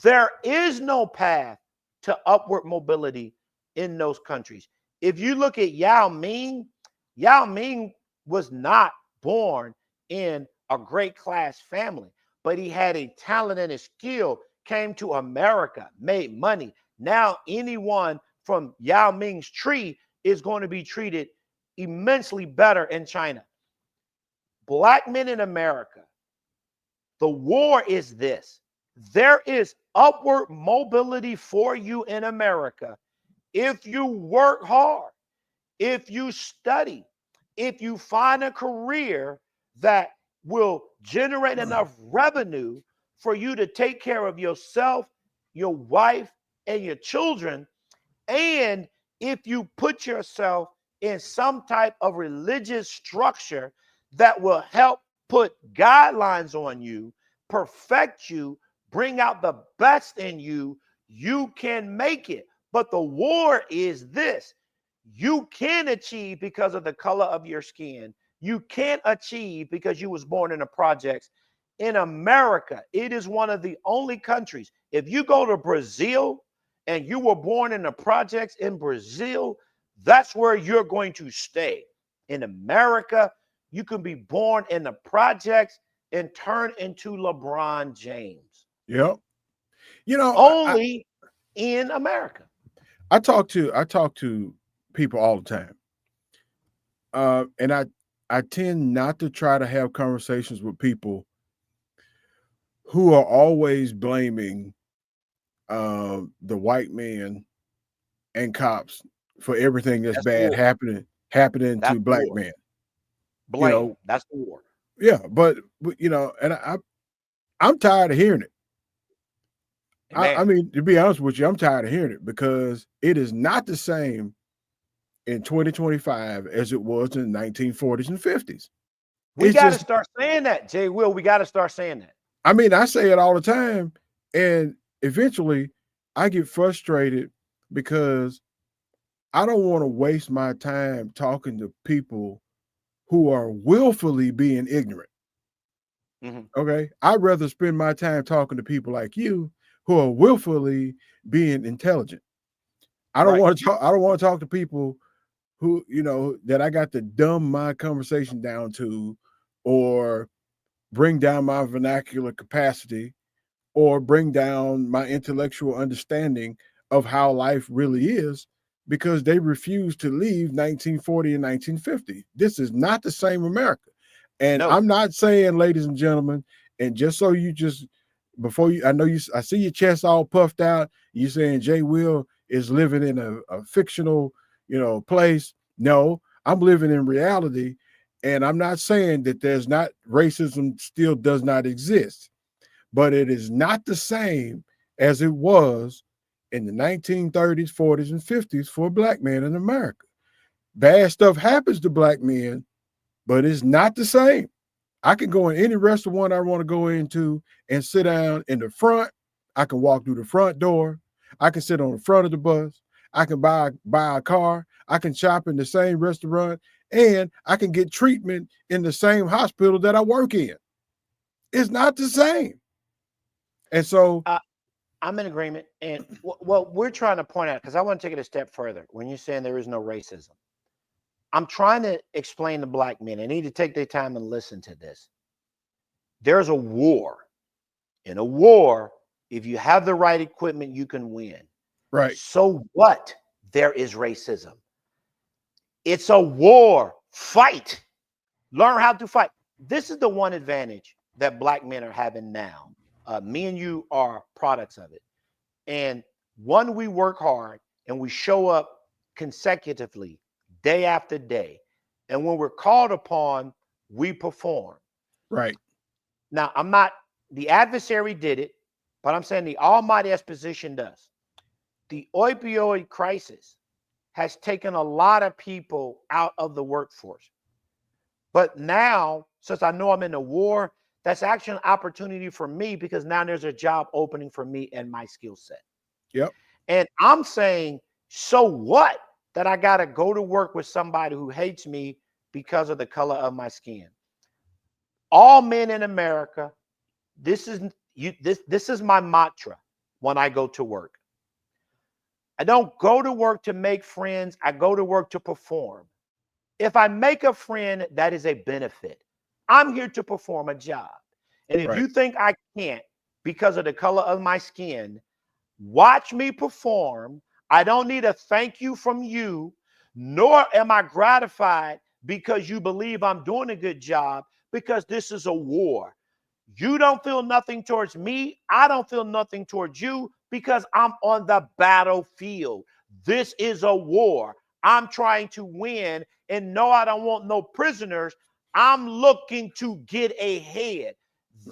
There is no path to upward mobility in those countries. If you look at Yao Ming was not born in a great class family, but he had a talent and a skill, came to America, made money. Now anyone from Yao Ming's tree is going to be treated immensely better in China. Black men in America, the war is this. There is upward mobility for you in America if you work hard, if you study, if you find a career that will generate enough revenue for you to take care of yourself, your wife, and your children. And if you put yourself in some type of religious structure that will help put guidelines on you, perfect you, bring out the best in you, you can make it. But the war is this. You can achieve because of the color of your skin. You can't achieve because you was born in the projects. In America, it is one of the only countries. If you go to Brazil and you were born in the projects in Brazil, that's where you're going to stay. In America, you can be born in the projects and turn into LeBron James. Yep. You know, only in America. I talk to people all the time. And I tend not to try to have conversations with people who are always blaming the white man and cops for everything that's bad happening to black men. Blame. You know, that's the war. Yeah, but you know, and I'm tired of hearing it. I mean, to be honest with you, I'm tired of hearing it because it is not the same in 2025 as it was in the 1940s and 50s. We got to start saying that, J Will. We got to start saying that. I mean, I say it all the time, and eventually I get frustrated because I don't want to waste my time talking to people who are willfully being ignorant. Okay, I'd rather spend my time talking to people like you who are willfully being intelligent. I don't want to talk. I don't want to talk to people who, you know, that I got to dumb my conversation down to, or bring down my vernacular capacity or bring down my intellectual understanding of how life really is, because they refuse to leave 1940 and 1950. This is not the same America. And No. I'm not saying, ladies and gentlemen, and just so you just, before you, I see your chest all puffed out, you saying J Will is living in a fictional, place. No, I'm living in reality. And I'm not saying that there's not racism still does not exist, but it is not the same as it was in the 1930s, 40s, and 50s for black men in America. Bad stuff happens to black men, but it's not the same. I can go in any restaurant I want to go into and sit down in the front. I can walk through the front door. I can sit on the front of the bus. I can buy a car. I can shop in the same restaurant, and I can get treatment in the same hospital that I work in. It's not the same. And so I'm in agreement. And what we're trying to point out, because I want to take it a step further, when you're saying there is no racism, I'm trying to explain to black men, they need to take their time and listen to this. There's a war. In a war, if you have the right equipment, you can win. Right. So what? There is racism. It's a war. Fight. Learn how to fight. This is the one advantage that black men are having now. Me and you are products of it. And one, we work hard and we show up consecutively, day after day. And when we're called upon, we perform. Right. Now, the adversary did it, but I'm saying the almighty exposition does. The opioid crisis has taken a lot of people out of the workforce. But now, since I know I'm in a war, that's actually an opportunity for me, because now there's a job opening for me and my skill set. Yep. And I'm saying, so what that I got to go to work with somebody who hates me because of the color of my skin? All men in America, this is my mantra when I go to work. I don't go to work to make friends. I go to work to perform. If I make a friend, that is a benefit. I'm here to perform a job. And if you think I can't because of the color of my skin, watch me perform. I don't need a thank you from you, nor am I gratified because you believe I'm doing a good job, because this is a war. You don't feel nothing towards me. I don't feel nothing towards you, because I'm on the battlefield. This is a war. I'm trying to win, and no, I don't want no prisoners. I'm looking to get ahead.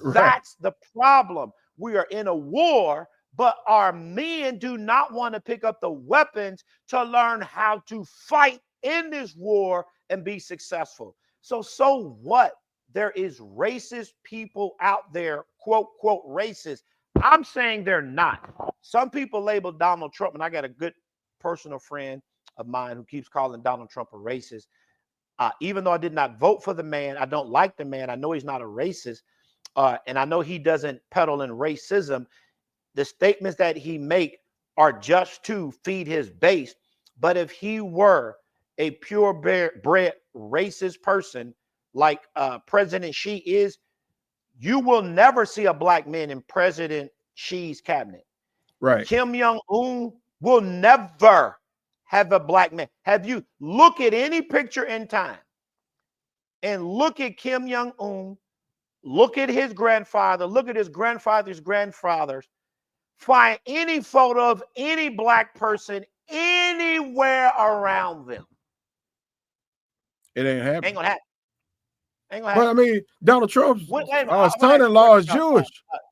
That's the problem. We are in a war, but our men do not want to pick up the weapons to learn how to fight in this war and be successful. So what? There is racist people out there, quote, racist. I'm saying they're not. Some people label Donald Trump, and I got a good personal friend of mine who keeps calling Donald Trump a racist. Even though I did not vote for the man, I don't like the man. I know he's not a racist, and I know he doesn't peddle in racism. The statements that he make are just to feed his base. But if he were a purebred racist person, like President Xi is, you will never see a black man in President Xi's cabinet. Right. Kim Jong-un will never have a black man. Have you look at any picture in time and look at Kim Jong-un, look at his grandfather, look at his grandfather's grandfathers, find any photo of any black person anywhere around them. It ain't happening. Ain't gonna happen. But I mean, Donald Trump's son-in-law is Jewish.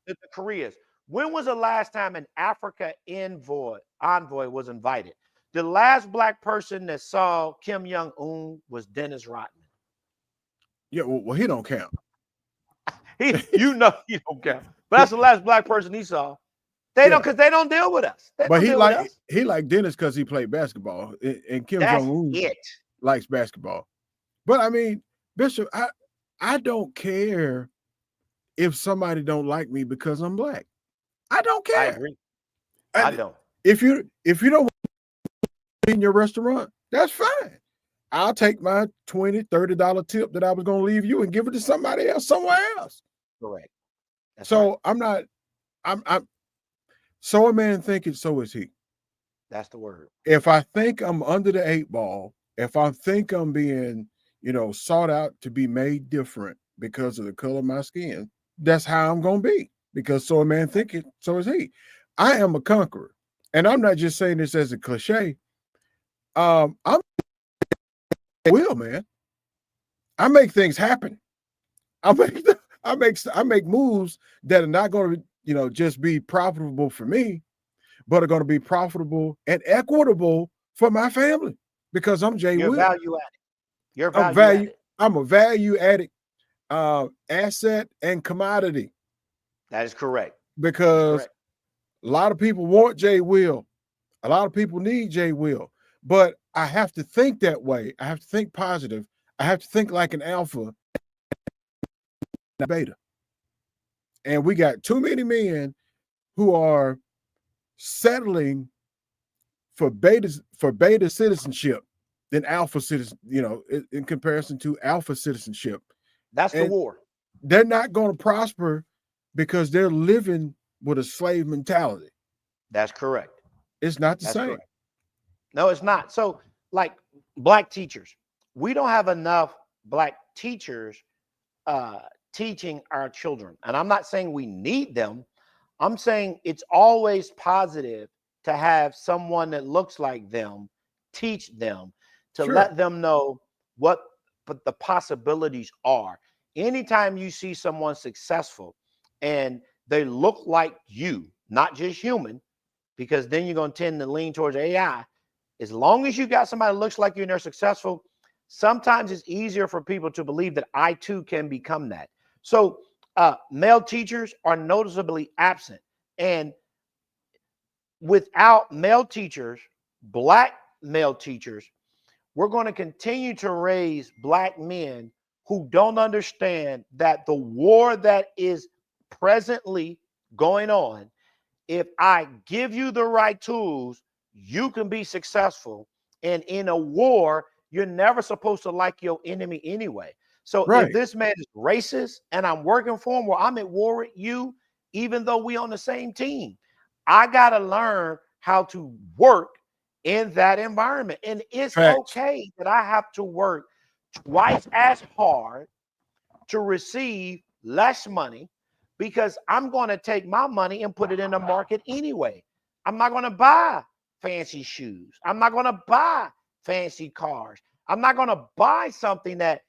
The Koreas. When was the last time an Africa envoy was invited? The last black person that saw Kim Jong-un was Dennis Rodman. Yeah, well, he don't count. He don't count. But that's the last black person he saw. They don't, because they don't deal with us. But he like Dennis because he played basketball, and Kim Jong-un likes basketball. But I mean, Bishop, I don't care if somebody don't like me because I'm black. I don't care. I agree. I don't. If you don't want to be in your restaurant, that's fine. I'll take my $20, $30 tip that I was going to leave you and give it to somebody else somewhere else. Correct. That's So right. I'm so a man thinketh, so is he. That's the word. If I think I'm under the 8 ball, if I think I'm being, sought out to be made different because of the color of my skin, that's how I'm going to be, because so a man thinketh, so is he. I am a conqueror. And I'm not just saying this as a cliche. I'm will, man. I make things happen. I make moves that are not going to, just be profitable for me, but are going to be profitable and equitable for my family, because I'm J You're Will. value added. You're value added. I'm a value added asset and commodity, That is correct. because a lot of people want J Will. A lot of people need J Will, but I have to think that way. I have to think positive. I have to think like an alpha, not beta. And we got too many men who are settling for beta citizenship than alpha citizen, in comparison to alpha citizenship. That's the war. They're not going to prosper because they're living with a slave mentality. That's correct. It's not the same. Correct. No, it's not. So, like black teachers, we don't have enough black teachers teaching our children. And I'm not saying we need them. I'm saying it's always positive to have someone that looks like them teach them, to let them know what the possibilities are. Anytime you see someone successful and they look like you, not just human, because then you're going to tend to lean towards AI. As long as you got somebody that looks like you and they're successful, sometimes it's easier for people to believe that I too can become that. So male teachers are noticeably absent. And without male teachers, black male teachers, we're going to continue to raise black men who don't understand that the war that is presently going on, if I give you the right tools, you can be successful. And in a war, you're never supposed to like your enemy anyway. So if this man is racist and I'm working for him, well, I'm at war with you, even though we on the same team. I got to learn how to work in that environment. And it's okay that I have to work twice as hard to receive less money, because I'm going to take my money and put it in the market anyway. I'm not going to buy fancy shoes. I'm not going to buy fancy cars. I'm not going to buy something that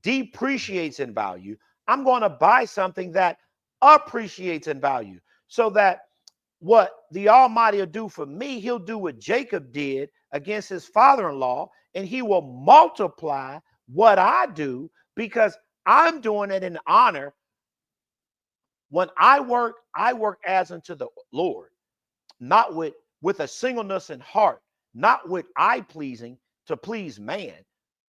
depreciates in value. I'm going to buy something that appreciates in value, so that what the Almighty will do for me, he'll do what Jacob did against his father-in-law, and he will multiply what I do, because I'm doing it in honor. When I work as unto the Lord, not with a singleness in heart, not with eye pleasing to please man.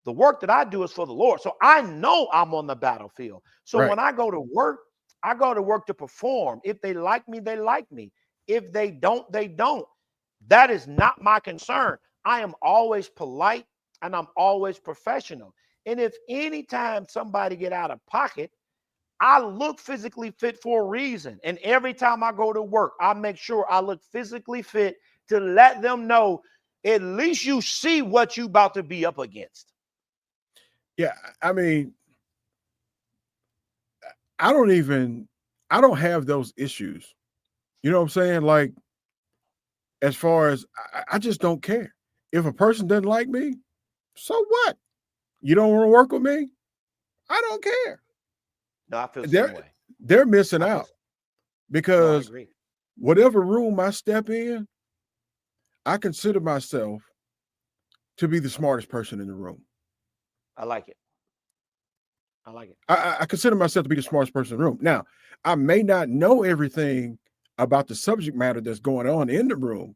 The work that I do is for the Lord. So I know I'm on the battlefield. So when I go to work to perform. If they like me, they like me. If they don't, they don't. That is not my concern. I am always polite and I'm always professional. And if anytime somebody get out of pocket, I look physically fit for a reason. And every time I go to work, I make sure I look physically fit to let them know at least you see what you about to be up against. Yeah, I mean, I don't have those issues. You know what I'm saying? Like, as far as I just don't care. If a person doesn't like me, so what? You don't want to work with me? I don't care. No, I feel the same way. They're missing out, because no, whatever room I step in, I consider myself to be the smartest person in the room. I like it. I like it. I consider myself to be the smartest person in the room. Now, I may not know everything about the subject matter that's going on in the room,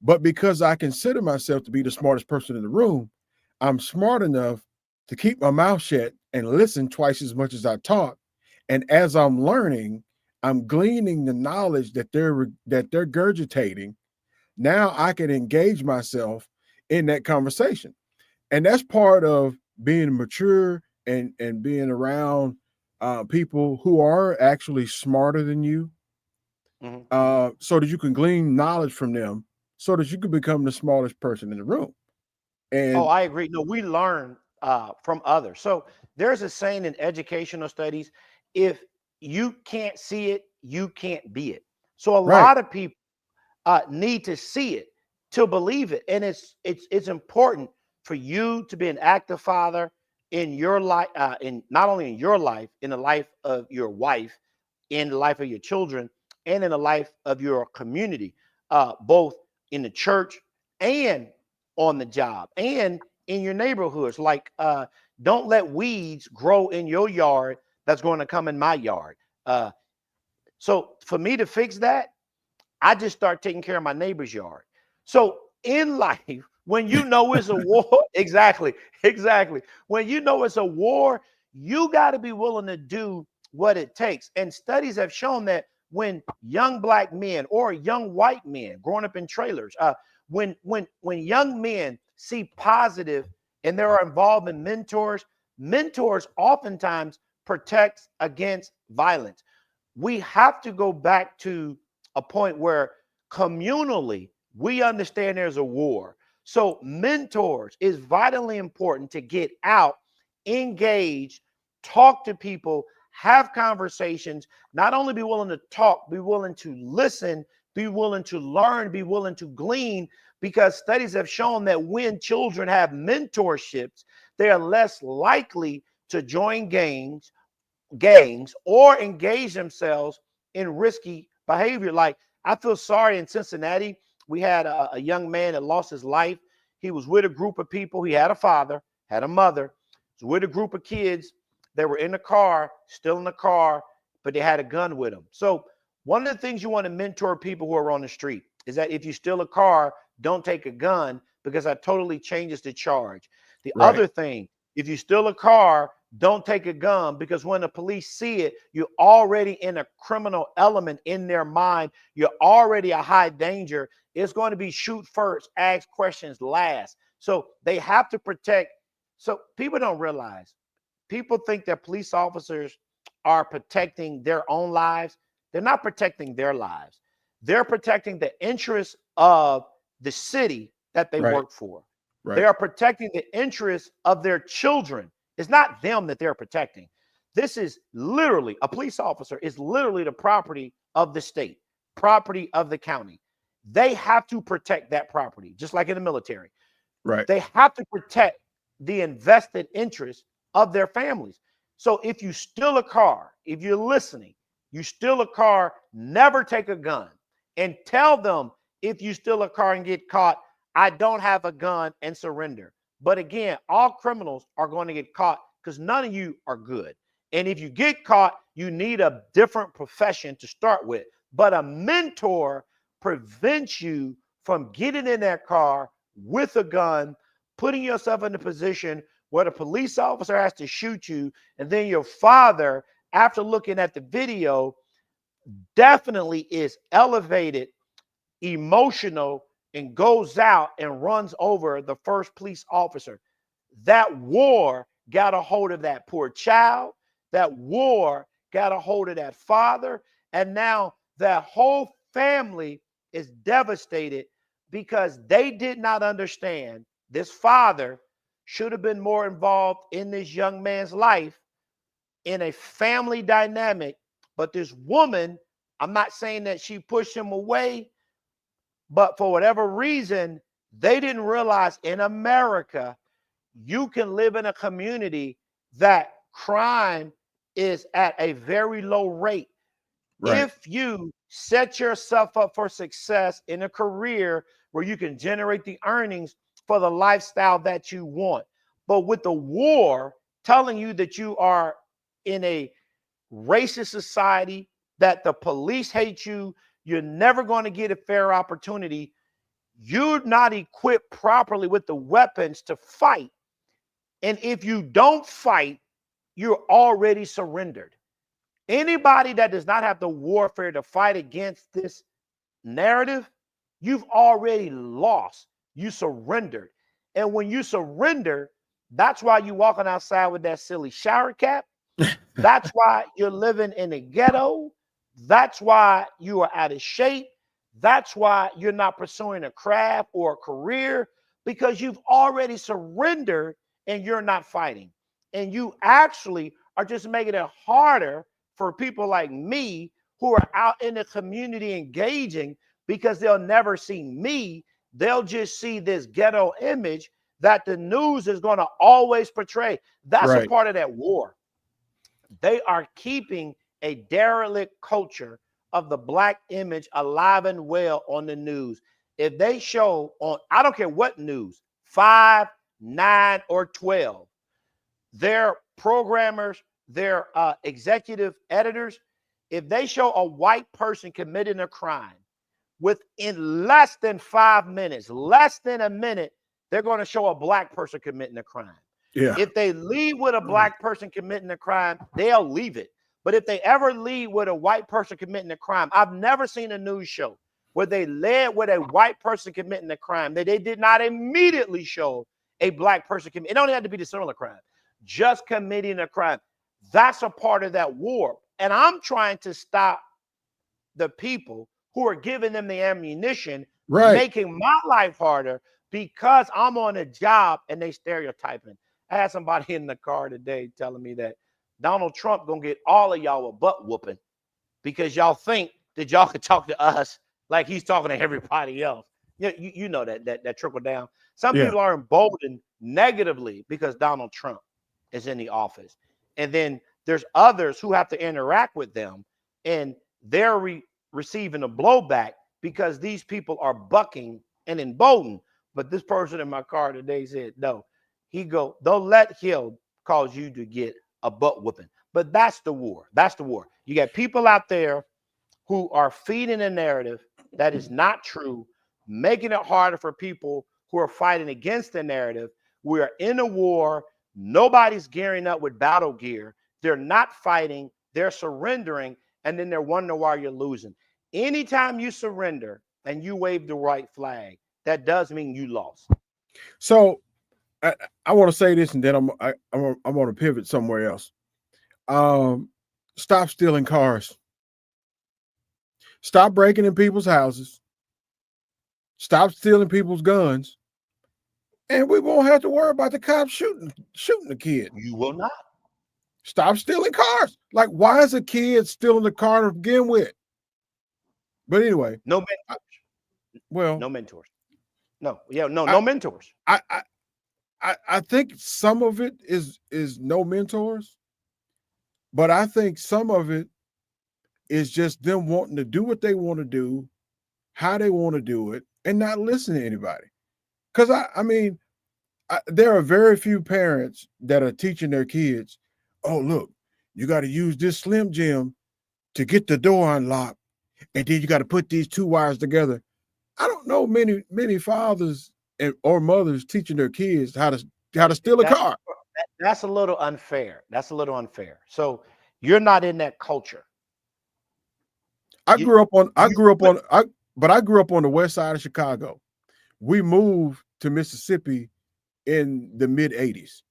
but because I consider myself to be the smartest person in the room, I'm smart enough to keep my mouth shut and listen twice as much as I talk. And as I'm learning, I'm gleaning the knowledge that they're regurgitating. Now I can engage myself in that conversation. And that's part of being mature and being around people who are actually smarter than you, so that you can glean knowledge from them, so that you can become the smartest person in the room. Oh, And I agree. No, we learn from others. So there's a saying in educational studies: if you can't see it, you can't be it. So a right, lot of people need to see it to believe it, and it's important for you to be an active father in your life, in not only in your life, in the life of your wife, in the life of your children, and in the life of your community, both in the church and on the job and in your neighborhoods. Like, don't let weeds grow in your yard that's going to come in my yard. So for me to fix that, I just start taking care of my neighbor's yard. So in life, when you know it's a war, exactly, exactly. When you know it's a war, you got to be willing to do what it takes. And studies have shown that when young black men or young white men growing up in trailers, when young men see positive and they're involved in mentors oftentimes protect against violence. We have to go back to a point where communally we understand there's a war. So mentors is vitally important to get out, engage, talk to people, have conversations, not only be willing to talk, be willing to listen, be willing to learn, be willing to glean, because studies have shown that when children have mentorships, they are less likely to join gangs or engage themselves in risky behavior. Like, I feel sorry in Cincinnati. We had a young man that lost his life. He was with a group of people. He had a father, had a mother, was with a group of kids. They were in the car, still in the car, but they had a gun with them. So one of the things you want to mentor people who are on the street is that if you steal a car, don't take a gun, because that totally changes the charge. The right, other thing, if you steal a car, don't take a gun, because when the police see it, you're already in a criminal element in their mind. You're already a high danger. It's going to be shoot first, ask questions last. So they have to protect. So people don't realize, people think that police officers are protecting their own lives. They're not protecting their lives. They're protecting the interests of the city that they right, work for. They right, are protecting the interests of their children. It's not them that they're protecting. This is literally, a police officer is literally the property of the state, property of the county. They have to protect that property, just like in the military. right, They have to protect the invested interests of their families. So if you steal a car, if you're listening, you steal a car, never take a gun, and tell them, if you steal a car and get caught, I don't have a gun, and surrender. But again, all criminals are going to get caught because none of you are good. And if you get caught, you need a different profession to start with. But a mentor prevents you from getting in that car with a gun, putting yourself in a position where the police officer has to shoot you, and then your father, after looking at the video, definitely is elevated, emotional, and goes out and runs over the first police officer. That war got a hold of that poor child. That war got a hold of that father. And now that whole family is devastated because they did not understand this father should have been more involved in this young man's life in a family dynamic. But this woman, I'm not saying that she pushed him away, but for whatever reason, they didn't realize in America, you can live in a community that crime is at a very low rate. right, If you set yourself up for success in a career where you can generate the earnings for the lifestyle that you want. But with the war telling you that you are in a racist society, that the police hate you, you're never going to get a fair opportunity, you're not equipped properly with the weapons to fight. And if you don't fight, you're already surrendered. Anybody that does not have the warfare to fight against this narrative, you've already lost. You surrendered. And when you surrender, that's why you're walking outside with that silly shower cap. That's why you're living in a ghetto. That's why you are out of shape. That's why you're not pursuing a craft or a career, because you've already surrendered and you're not fighting. And you actually are just making it harder for people like me who are out in the community engaging, because they'll never see me. They'll just see this ghetto image that the news is going to always portray. That's a part of that war. They are keeping a derelict culture of the black image alive and well on the news. If they show on, I don't care what news, 5, 9, or 12, their programmers, their executive editors, if they show a white person committing a crime, within less than 5 minutes, less than a minute, they're going to show a black person committing a crime. Yeah. If they lead with a black person committing a crime, they'll leave it. But if they ever lead with a white person committing a crime, I've never seen a news show where they led with a white person committing a crime that they did not immediately show a black person committing. It don't have to be the similar crime, just committing a crime. That's a part of that war. And I'm trying to stop the people who are giving them the ammunition, making my life harder because I'm on a job and they stereotyping. I had somebody in the car today telling me that Donald Trump gonna get all of y'all a butt whooping because y'all think that y'all could talk to us like he's talking to everybody else. You know that trickle down. Some people are emboldened negatively because Donald Trump is in the office. And then there's others who have to interact with them and they're receiving a blowback because these people are bucking and emboldened. But this person in my car today said, no, they'll let him cause you to get a butt whooping. But that's the war. That's the war. You got people out there who are feeding a narrative that is not true, making it harder for people who are fighting against the narrative. We are in a war. Nobody's gearing up with battle gear. They're not fighting. They're surrendering. And then they're wondering why you're losing. Anytime you surrender and you wave the white flag, that does mean you lost. So I want to say this, and then I'm going to pivot somewhere else. Stop stealing cars. Stop breaking in people's houses. Stop stealing people's guns, and we won't have to worry about the cops shooting the kid. You will not. Stop stealing cars. Like, why is a kid stealing the car to begin with? But anyway, no mentors. No mentors. No mentors. I think some of it is no mentors, but I think some of it is just them wanting to do what they want to do, how they want to do it, and not listen to anybody. Because I mean, there are very few parents that are teaching their kids, oh, look, you got to use this Slim Jim to get the door unlocked, and then you got to put these two wires together. I don't know many fathers or mothers teaching their kids how to steal a car. That's a little unfair. That's a little unfair. So you're not in that culture. I grew up on the west side of Chicago. We moved to Mississippi in the mid 80s.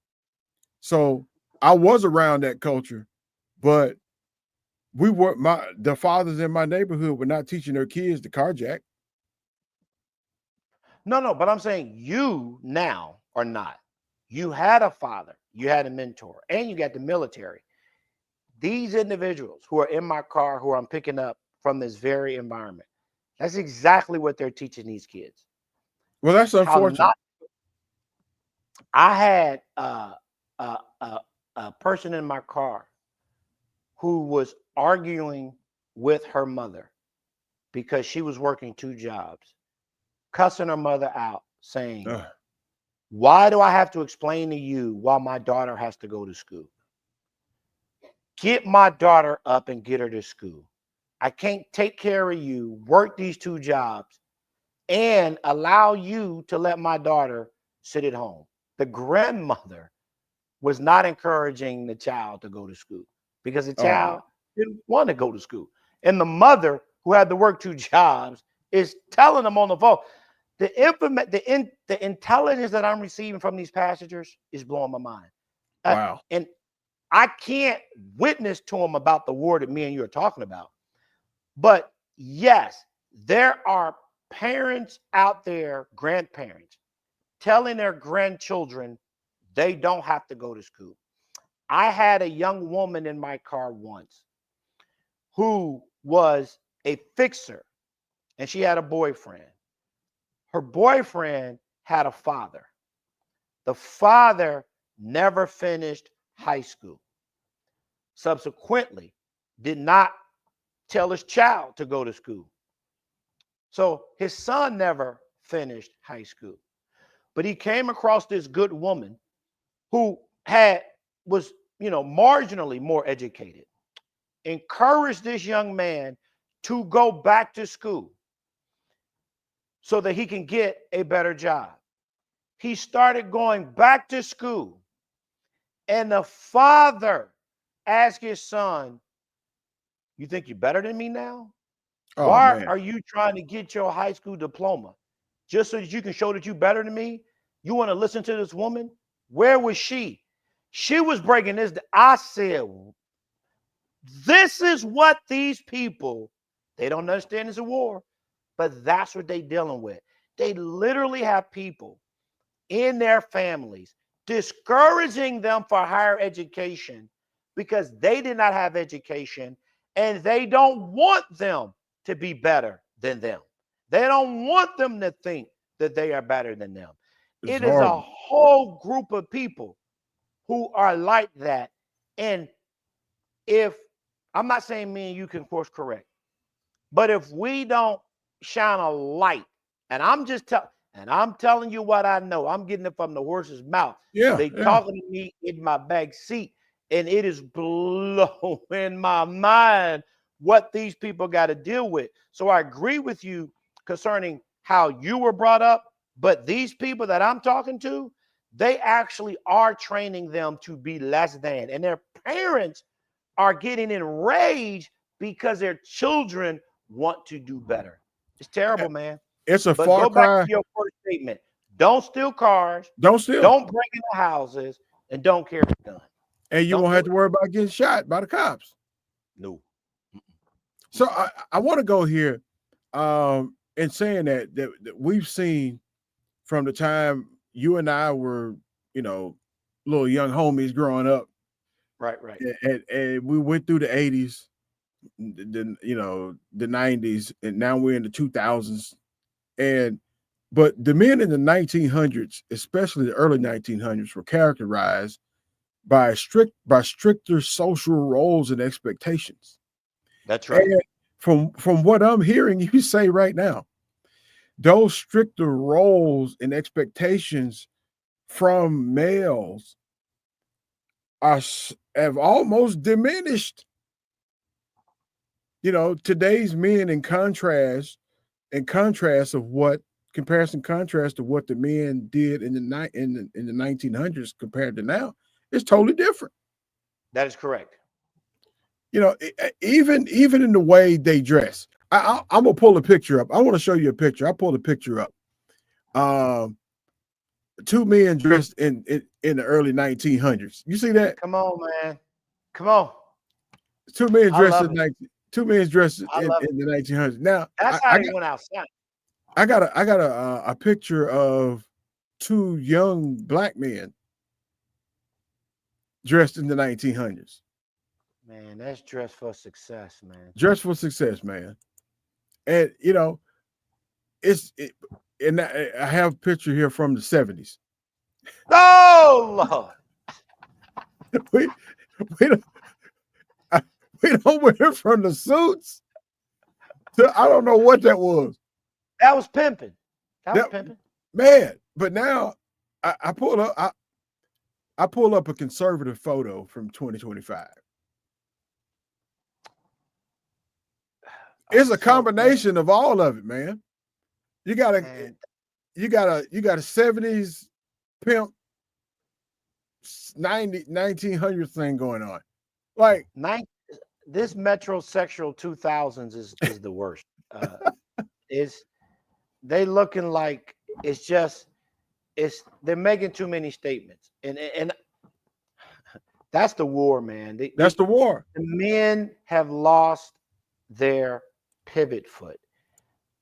So I was around that culture, but the fathers in my neighborhood were not teaching their kids to carjack. No, but I'm saying you now are not. You had a father, you had a mentor, and you got the military. These individuals who are in my car, who I'm picking up from this very environment, that's exactly what they're teaching these kids. Well, that's unfortunate. I had a person in my car who was arguing with her mother because she was working 2 jobs, cussing her mother out, saying, why do I have to explain to you why my daughter has to go to school? Get my daughter up and get her to school. I can't take care of you, work these 2 jobs, and allow you to let my daughter sit at home. The grandmother was not encouraging the child to go to school because the child didn't want to go to school. And the mother, who had to work 2 jobs, is telling them on the phone, the intelligence that I'm receiving from these passengers is blowing my mind. Wow. And I can't witness to them about the war that me and you are talking about. But yes, there are parents out there, grandparents, telling their grandchildren they don't have to go to school. I had a young woman in my car once who was a fixer, and she had a boyfriend. Her boyfriend had a father. The father never finished high school. Subsequently, did not tell his child to go to school. So his son never finished high school. But he came across this good woman who was, marginally more educated, encouraged this young man to go back to school so that he can get a better job. He started going back to school, and the father asked his son, "You think you're better than me now? Oh, Why man. are you trying to get your high school diploma? Just so that you can show that you're better than me? You want to listen to this woman? Where was she? She was breaking this. I said, this is what these people, they don't understand it's a war, but that's what they're dealing with. They literally have people in their families discouraging them for higher education because they did not have education, and they don't want them to be better than them. They don't want them to think that they are better than them. It's It is a horrible. whole group of people who are like that. And if I'm not saying me and you can course correct, but if we don't shine a light, and I'm telling you what I know, I'm getting it from the horse's mouth. Yeah. They talking to me in my back seat, and it is blowing my mind what these people got to deal with. So I agree with you concerning how you were brought up, but these people that I'm talking to, they actually are training them to be less than, and their parents are getting enraged because their children want to do better. It's terrible, man. It's a But far go back cry. to your first statement. Don't steal cars, Don't steal. don't break into houses, and don't carry a gun. And you Don't won't do have it. to worry about getting shot by the cops. No. So I want to go here in saying that we've seen from the time you and I were, little young homies growing up, Right. and we went through the 80s, the 90s, and now we're in the 2000s. But the men in the 1900s, especially the early 1900s, were characterized by stricter social roles and expectations. That's right. And from what I'm hearing you say right now, those stricter roles and expectations from males have almost diminished. Today's men, in contrast of what contrast to what the men did in the 1900s compared to now, it's totally different. That is correct. Even in the way they dress. I'm gonna pull a picture up. I want to show you a picture. I pulled a picture up. Two men dressed in the early 1900s. You see that? Come on, man. Come on. Two men I dressed love it. two men dressed I in love it. the 1900s. Now, That's how they went outside. I got a picture of two young black men dressed in the 1900s. Man, that's dress for success, man. Dressed for success, man. And and I have a picture here from the 70s. Oh Lord. we don't wear from the suits. So I don't know what that was. That was pimping. That was pimping. Man, but now I pull up I pull up a conservative photo from 2025. It's a combination of all of it, man. You got a 70s pimp 1900 thing going on. Like this metrosexual 2000s is the worst. Is they looking like they're making too many statements, and that's the war, man. That's the war. The men have lost their pivot foot.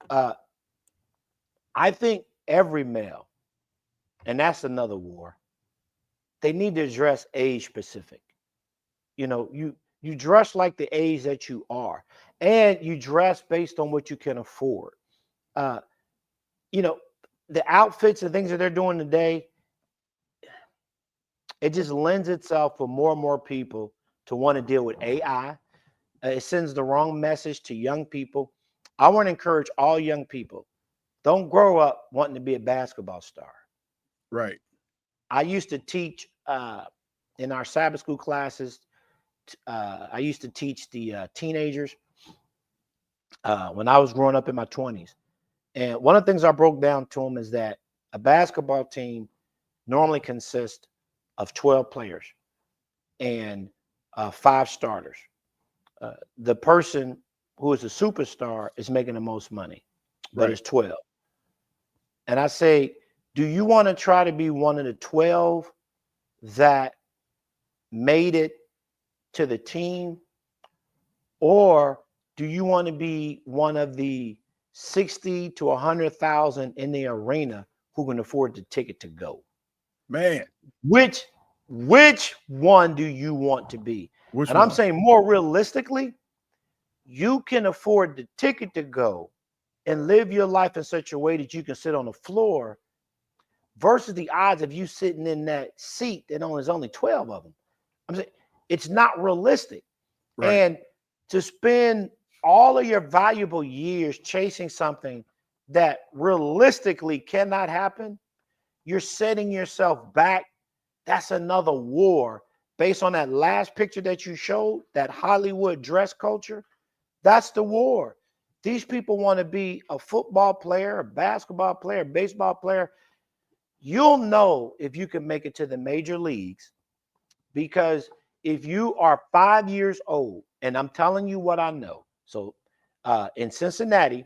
I think every male, and that's another war. They need to address age specific. You dress like the age that you are, and you dress based on what you can afford. Uh, the outfits and things that they're doing today, it just lends itself for more and more people to want to deal with AI. It sends the wrong message to young people. I want to encourage all young people, don't grow up wanting to be a basketball star. Right. I used to teach in our Sabbath school classes. I used to teach the teenagers when I was growing up in my 20s. And one of the things I broke down to them is that a basketball team normally consists of 12 players and 5 starters. The person who is a superstar is making the most money, but Right. it's 12. And I say, do you want to try to be one of the 12 that made it to the team? Or do you want to be one of the 60 to 100,000 in the arena who can afford the ticket to go? Man. Which one do you want to be? Which and one? I'm saying more realistically, you can afford the ticket to go and live your life in such a way that you can sit on the floor versus the odds of you sitting in that seat that there's only 12 of them. I'm saying it's not realistic. Right. And to spend all of your valuable years chasing something that realistically cannot happen, you're setting yourself back. That's another war based on that last picture that you showed, that Hollywood dress culture. That's the war. These people want to be a football player, a basketball player, a baseball player. You'll know if you can make it to the major leagues, because if you are 5 years old, and I'm telling you what I know. So in Cincinnati,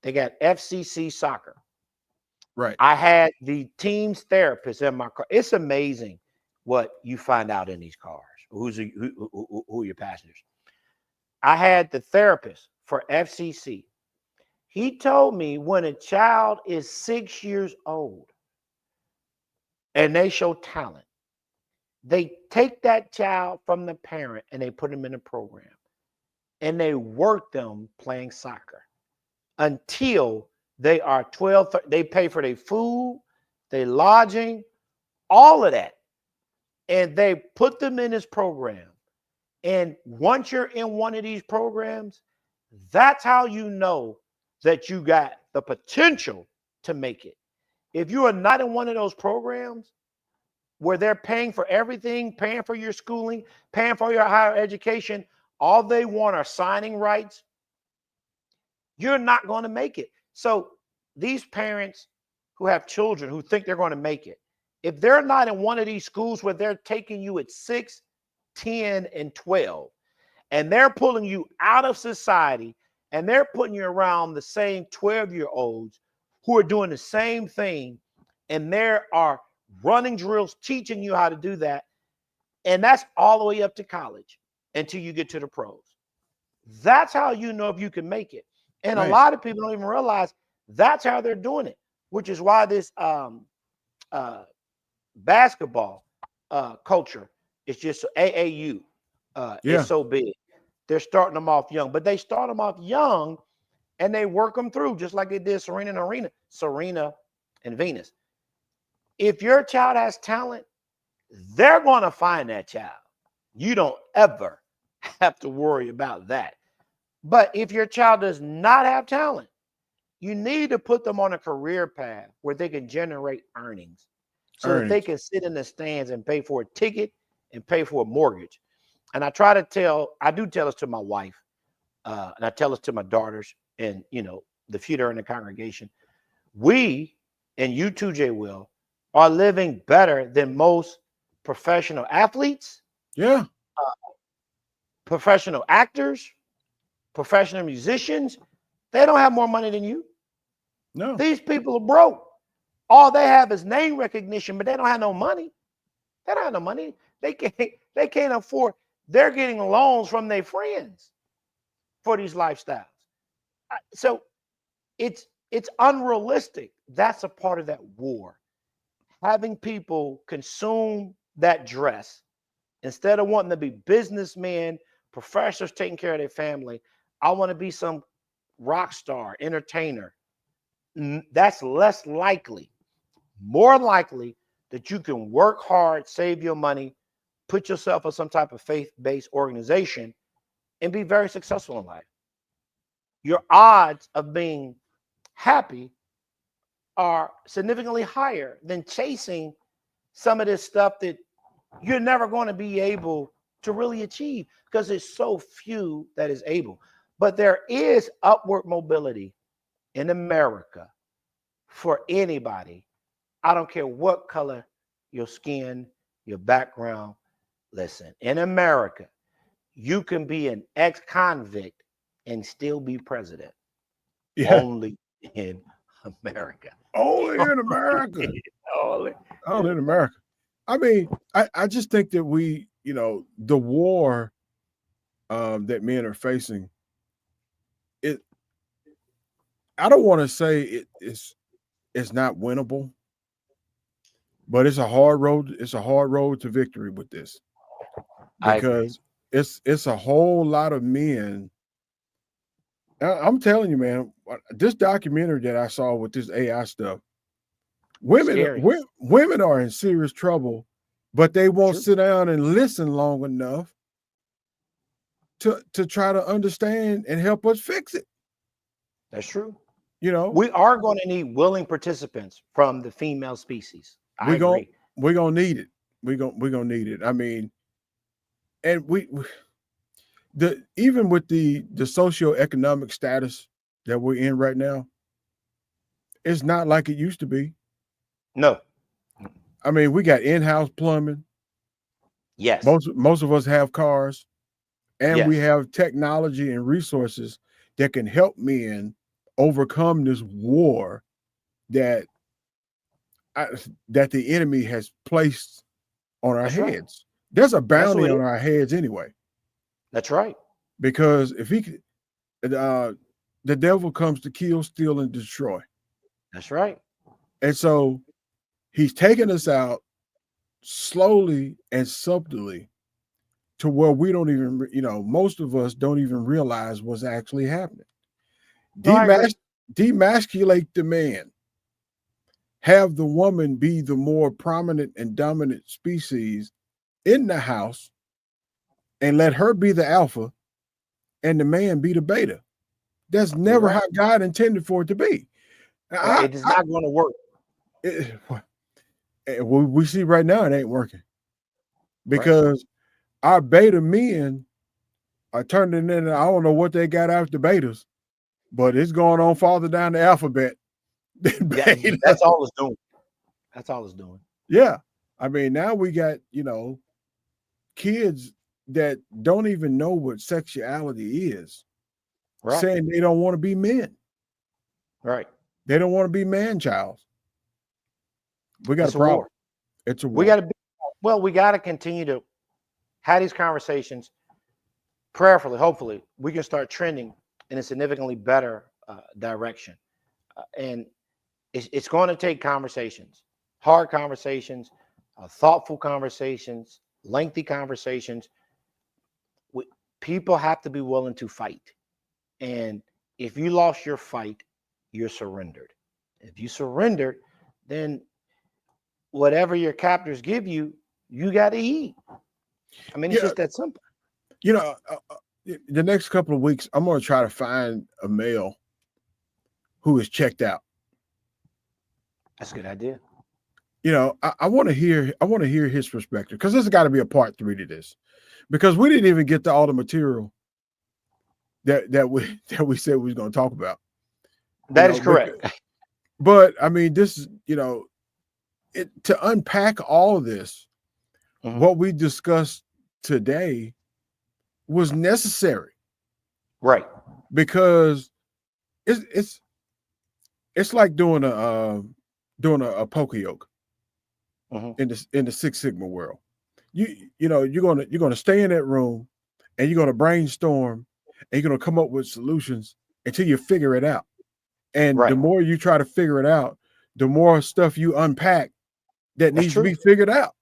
they got FCC soccer. Right. I had the team's therapist in my car. It's amazing what you find out in these cars. Who are your passengers? I had the therapist for FCC. He told me when a child is 6 years old and they show talent, they take that child from the parent and they put them in a program and they work them playing soccer until they are 12. They pay for their food, their lodging, all of that. And they put them in this program. And once you're in one of these programs, that's how you know that you got the potential to make it. If you are not in one of those programs where they're paying for everything, paying for your schooling, paying for your higher education, all they want are signing rights, you're not going to make it. So these parents who have children who think they're going to make it, if they're not in one of these schools where they're taking you at 6, 10, and 12, and they're pulling you out of society and they're putting you around the same 12-year-olds who are doing the same thing, and there are running drills teaching you how to do that, and that's all the way up to college until you get to the pros. That's how you know if you can make it. And Man. A lot of people don't even realize that's how they're doing it, which is why this basketball culture is just AAU. It's so big. They're starting them off young, but they start them off young and they work them through just like they did Serena and Venus. If your child has talent, they're going to find that child. You don't ever have to worry about that. But if your child does not have talent, you need to put them on a career path where they can generate earnings so that they can sit in the stands and pay for a ticket and pay for a mortgage. And I do tell this to my wife, and I tell this to my daughters and, the few that are in the congregation. We, and you too, J Will, are living better than most professional athletes, professional actors, professional musicians. They don't have more money than you. No. These people are broke. All they have is name recognition, but they don't have no money. They don't have no money. They can't afford. They're getting loans from their friends for these lifestyles. So it's unrealistic. That's a part of that war. Having people consume that dress instead of wanting to be businessmen, professionals taking care of their family. I want to be some rock star, entertainer. That's less likely. More likely that you can work hard, save your money, put yourself in some type of faith-based organization, and be very successful in life. Your odds of being happy are significantly higher than chasing some of this stuff that you're never going to be able to really achieve because there's so few that is able. But there is upward mobility in America for anybody. I don't care what color your skin, your background. Listen, in America, you can be an ex-convict and still be president. Yeah. Only in America. Only in America. Only in America. I mean, I just think that we, the war that men are facing, I don't want to say it's not winnable, but it's a hard road. It's a hard road to victory with this, because it's a whole lot of men. I'm telling you, man, this documentary that I saw with this AI stuff, women are in serious trouble, but they won't sit down and listen long enough to try to understand and help us fix it. That's true. We are going to need willing participants from the female species. We're gonna need it. We're gonna need it. I mean, and even with the socioeconomic status that we're in right now, it's not like it used to be. No. I mean, we got in-house plumbing. Yes. Most of us have cars, and we have technology and resources that can help men overcome this war that the enemy has placed on our heads. Right. There's a bounty on our heads anyway. That's right. Because if the devil comes to kill, steal, and destroy. That's right. And so he's taking us out slowly and subtly to where we don't even, most of us don't even realize what's actually happening. Demasculate the man. Have the woman be the more prominent and dominant species in the house, and let her be the alpha and the man be the beta. That's never how God intended for it to be. It is not going to work. We see right now it ain't working, because our beta men are turning into, I don't know what they got after betas, but it's going on farther down the alphabet. That's all it's doing. That's all it's doing. Yeah. I mean, now we got, kids that don't even know what sexuality is, saying they don't want to be men. Right. They don't want to be man-child. We got a problem. War. It's a war. We got to continue to have these conversations. Prayerfully, hopefully, we can start trending in a significantly better direction. And it's going to take conversations, hard conversations, thoughtful conversations, lengthy conversations. People have to be willing to fight. And if you lost your fight, you're surrendered. If you surrendered, then whatever your captors give you, you got to eat. I mean, it's just that simple. The next couple of weeks, I'm going to try to find a male who is checked out. That's a good idea. I want to hear his perspective, because there's got to be a part 3 to this, because we didn't even get to all the material that we said we was going to talk about. That is correct. But I mean, this is, to unpack all of this, what we discussed today was necessary. Right. Because it's it's like doing a poker yoke in the Six Sigma world. You're gonna stay in that room and you're gonna brainstorm and you're gonna come up with solutions until you figure it out. And the more you try to figure it out, the more stuff you unpack that needs to be figured out.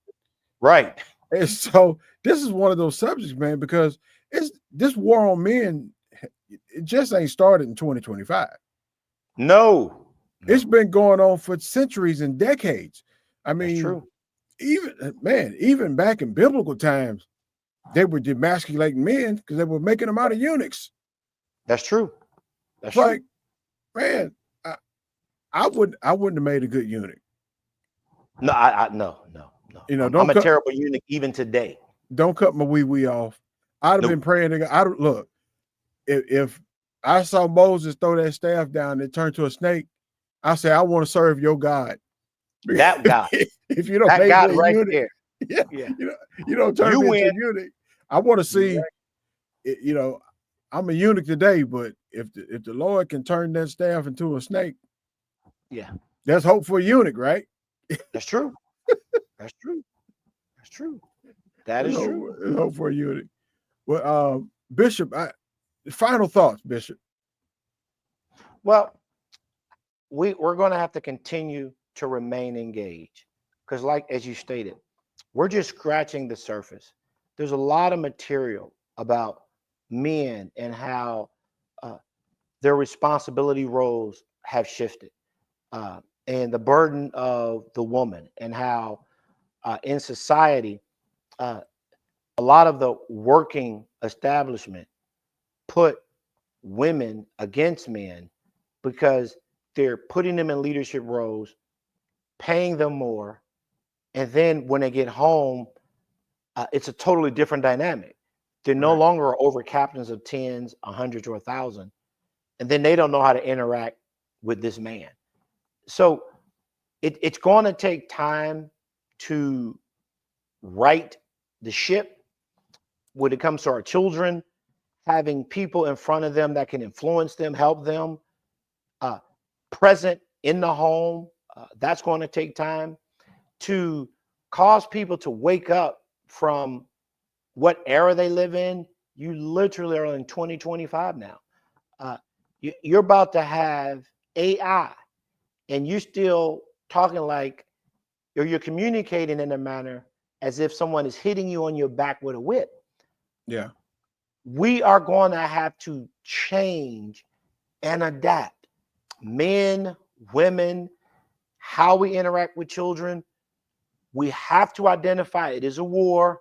Right. And so this is one of those subjects, man, because this war on men, it just ain't started in 2025. No. It's been going on for centuries and decades. I mean, even back in biblical times, they were demasculating men because they were making them out of eunuchs. That's true. That's like, man, I wouldn't have made a good eunuch. No, no. I'm a terrible eunuch even today. Don't cut my wee off. I'd have been praying to look. If I saw Moses throw that staff down and turn to a snake, I say, I want to serve your God. That God. If you don't that make God me a right eunuch, there. Yeah. You don't turn me into a eunuch. I want to see, I'm a eunuch today, but if the Lord can turn that staff into a snake, there's hope for a eunuch, right? That's true. That's true. That's true. That is true. There's hope for a eunuch. Well, Bishop, final thoughts, Bishop. Well, we're going to have to continue to remain engaged because, like as you stated, we're just scratching the surface. There's a lot of material about men and how their responsibility roles have shifted, and the burden of the woman, and how in society, a lot of the working establishment put women against men because they're putting them in leadership roles, paying them more, and then when they get home, it's a totally different dynamic. They're no longer over captains of tens, hundreds, or 1,000, and then they don't know how to interact with this man. So it's going to take time to right the ship when it comes to our children, having people in front of them that can influence them, help them, present in the home. That's going to take time to cause people to wake up from what era they live in. You literally are in 2025 now. You're about to have AI, and you're still talking like, or you're communicating in a manner as if someone is hitting you on your back with a whip. Yeah. We are going to have to change and adapt. Men, women, how we interact with children. We have to identify it is a war,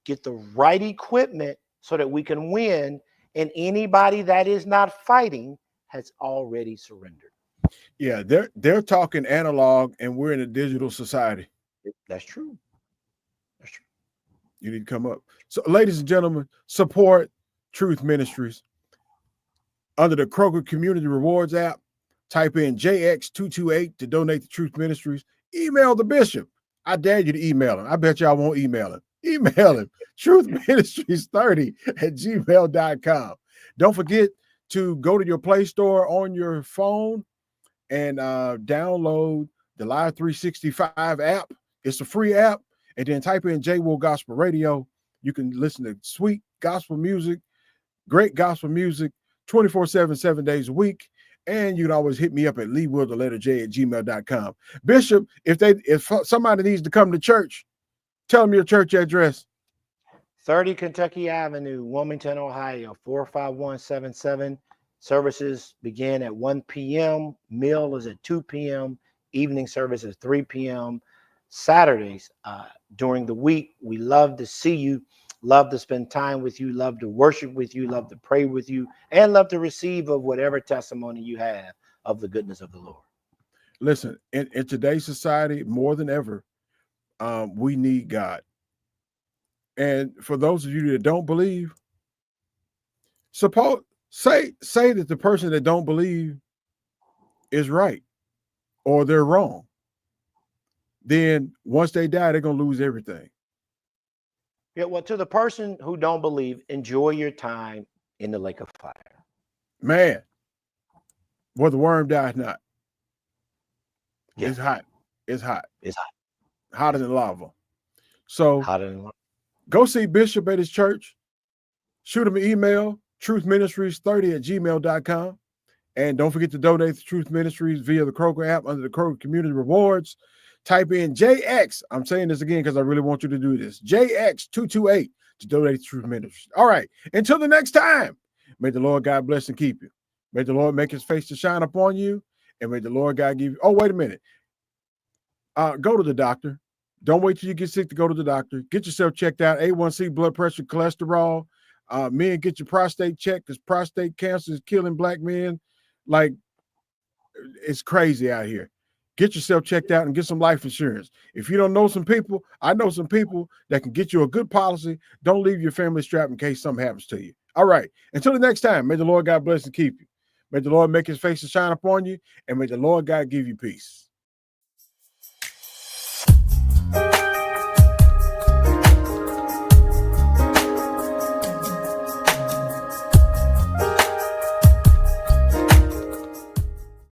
get the right equipment so that we can win. And anybody that is not fighting has already surrendered. Yeah, they're talking analog and we're in a digital society. That's true. That's true. You need to come up. So, ladies and gentlemen, support Truth Ministries. Under the Kroger Community Rewards app, type in JX228 to donate to Truth Ministries. Email the bishop. I dare you to email him. I bet y'all won't email him. Email him, truthministries30@gmail.com. Don't forget to go to your Play Store on your phone and download the Live 365 app. It's a free app. And then type in J Will Gospel Radio. You can listen to sweet gospel music, great gospel music, 24/7, 7 days a week. And you can always hit me up at leewillj@gmail.com. Bishop, if somebody needs to come to church, tell them your church address. 30 Kentucky Avenue, Wilmington, Ohio, 45177. Services begin at 1 p.m. Meal is at 2 p.m. Evening service is 3 p.m. Saturdays during the week. We love to see you, love to spend time with you, love to worship with you, love to pray with you, and love to receive of whatever testimony you have of the goodness of the Lord. Listen, in today's society, more than ever, we need God. And for those of you that don't believe, say that the person that don't believe is right or they're wrong. Then once they die, they're going to lose everything. Yeah, well, to the person who don't believe, enjoy your time in the lake of fire. Man, where the worm dies not. Yeah. It's hot. It's hot. It's hot. Hotter than lava. So Hotter than lava. go see Bishop at his church. Shoot him an email, truthministries30@gmail.com. And don't forget to donate to Truth Ministries via the Kroger app under the Kroger Community Rewards. Type in JX. I'm saying this again because I really want you to do this. JX228 to donate to Truth Ministries. All right. Until the next time, may the Lord God bless and keep you. May the Lord make his face to shine upon you. And may the Lord God give you. Oh, wait a minute. Go to the doctor. Don't wait till you get sick to go to the doctor. Get yourself checked out. A1C, blood pressure, cholesterol. Men, get your prostate checked because prostate cancer is killing black men. Like, it's crazy out here. Get yourself checked out and get some life insurance. If you don't know some people, I know some people that can get you a good policy. Don't leave your family strapped in case something happens to you. All right. Until the next time, may the Lord God bless and keep you. May the Lord make his face to shine upon you, and may the Lord God give you peace.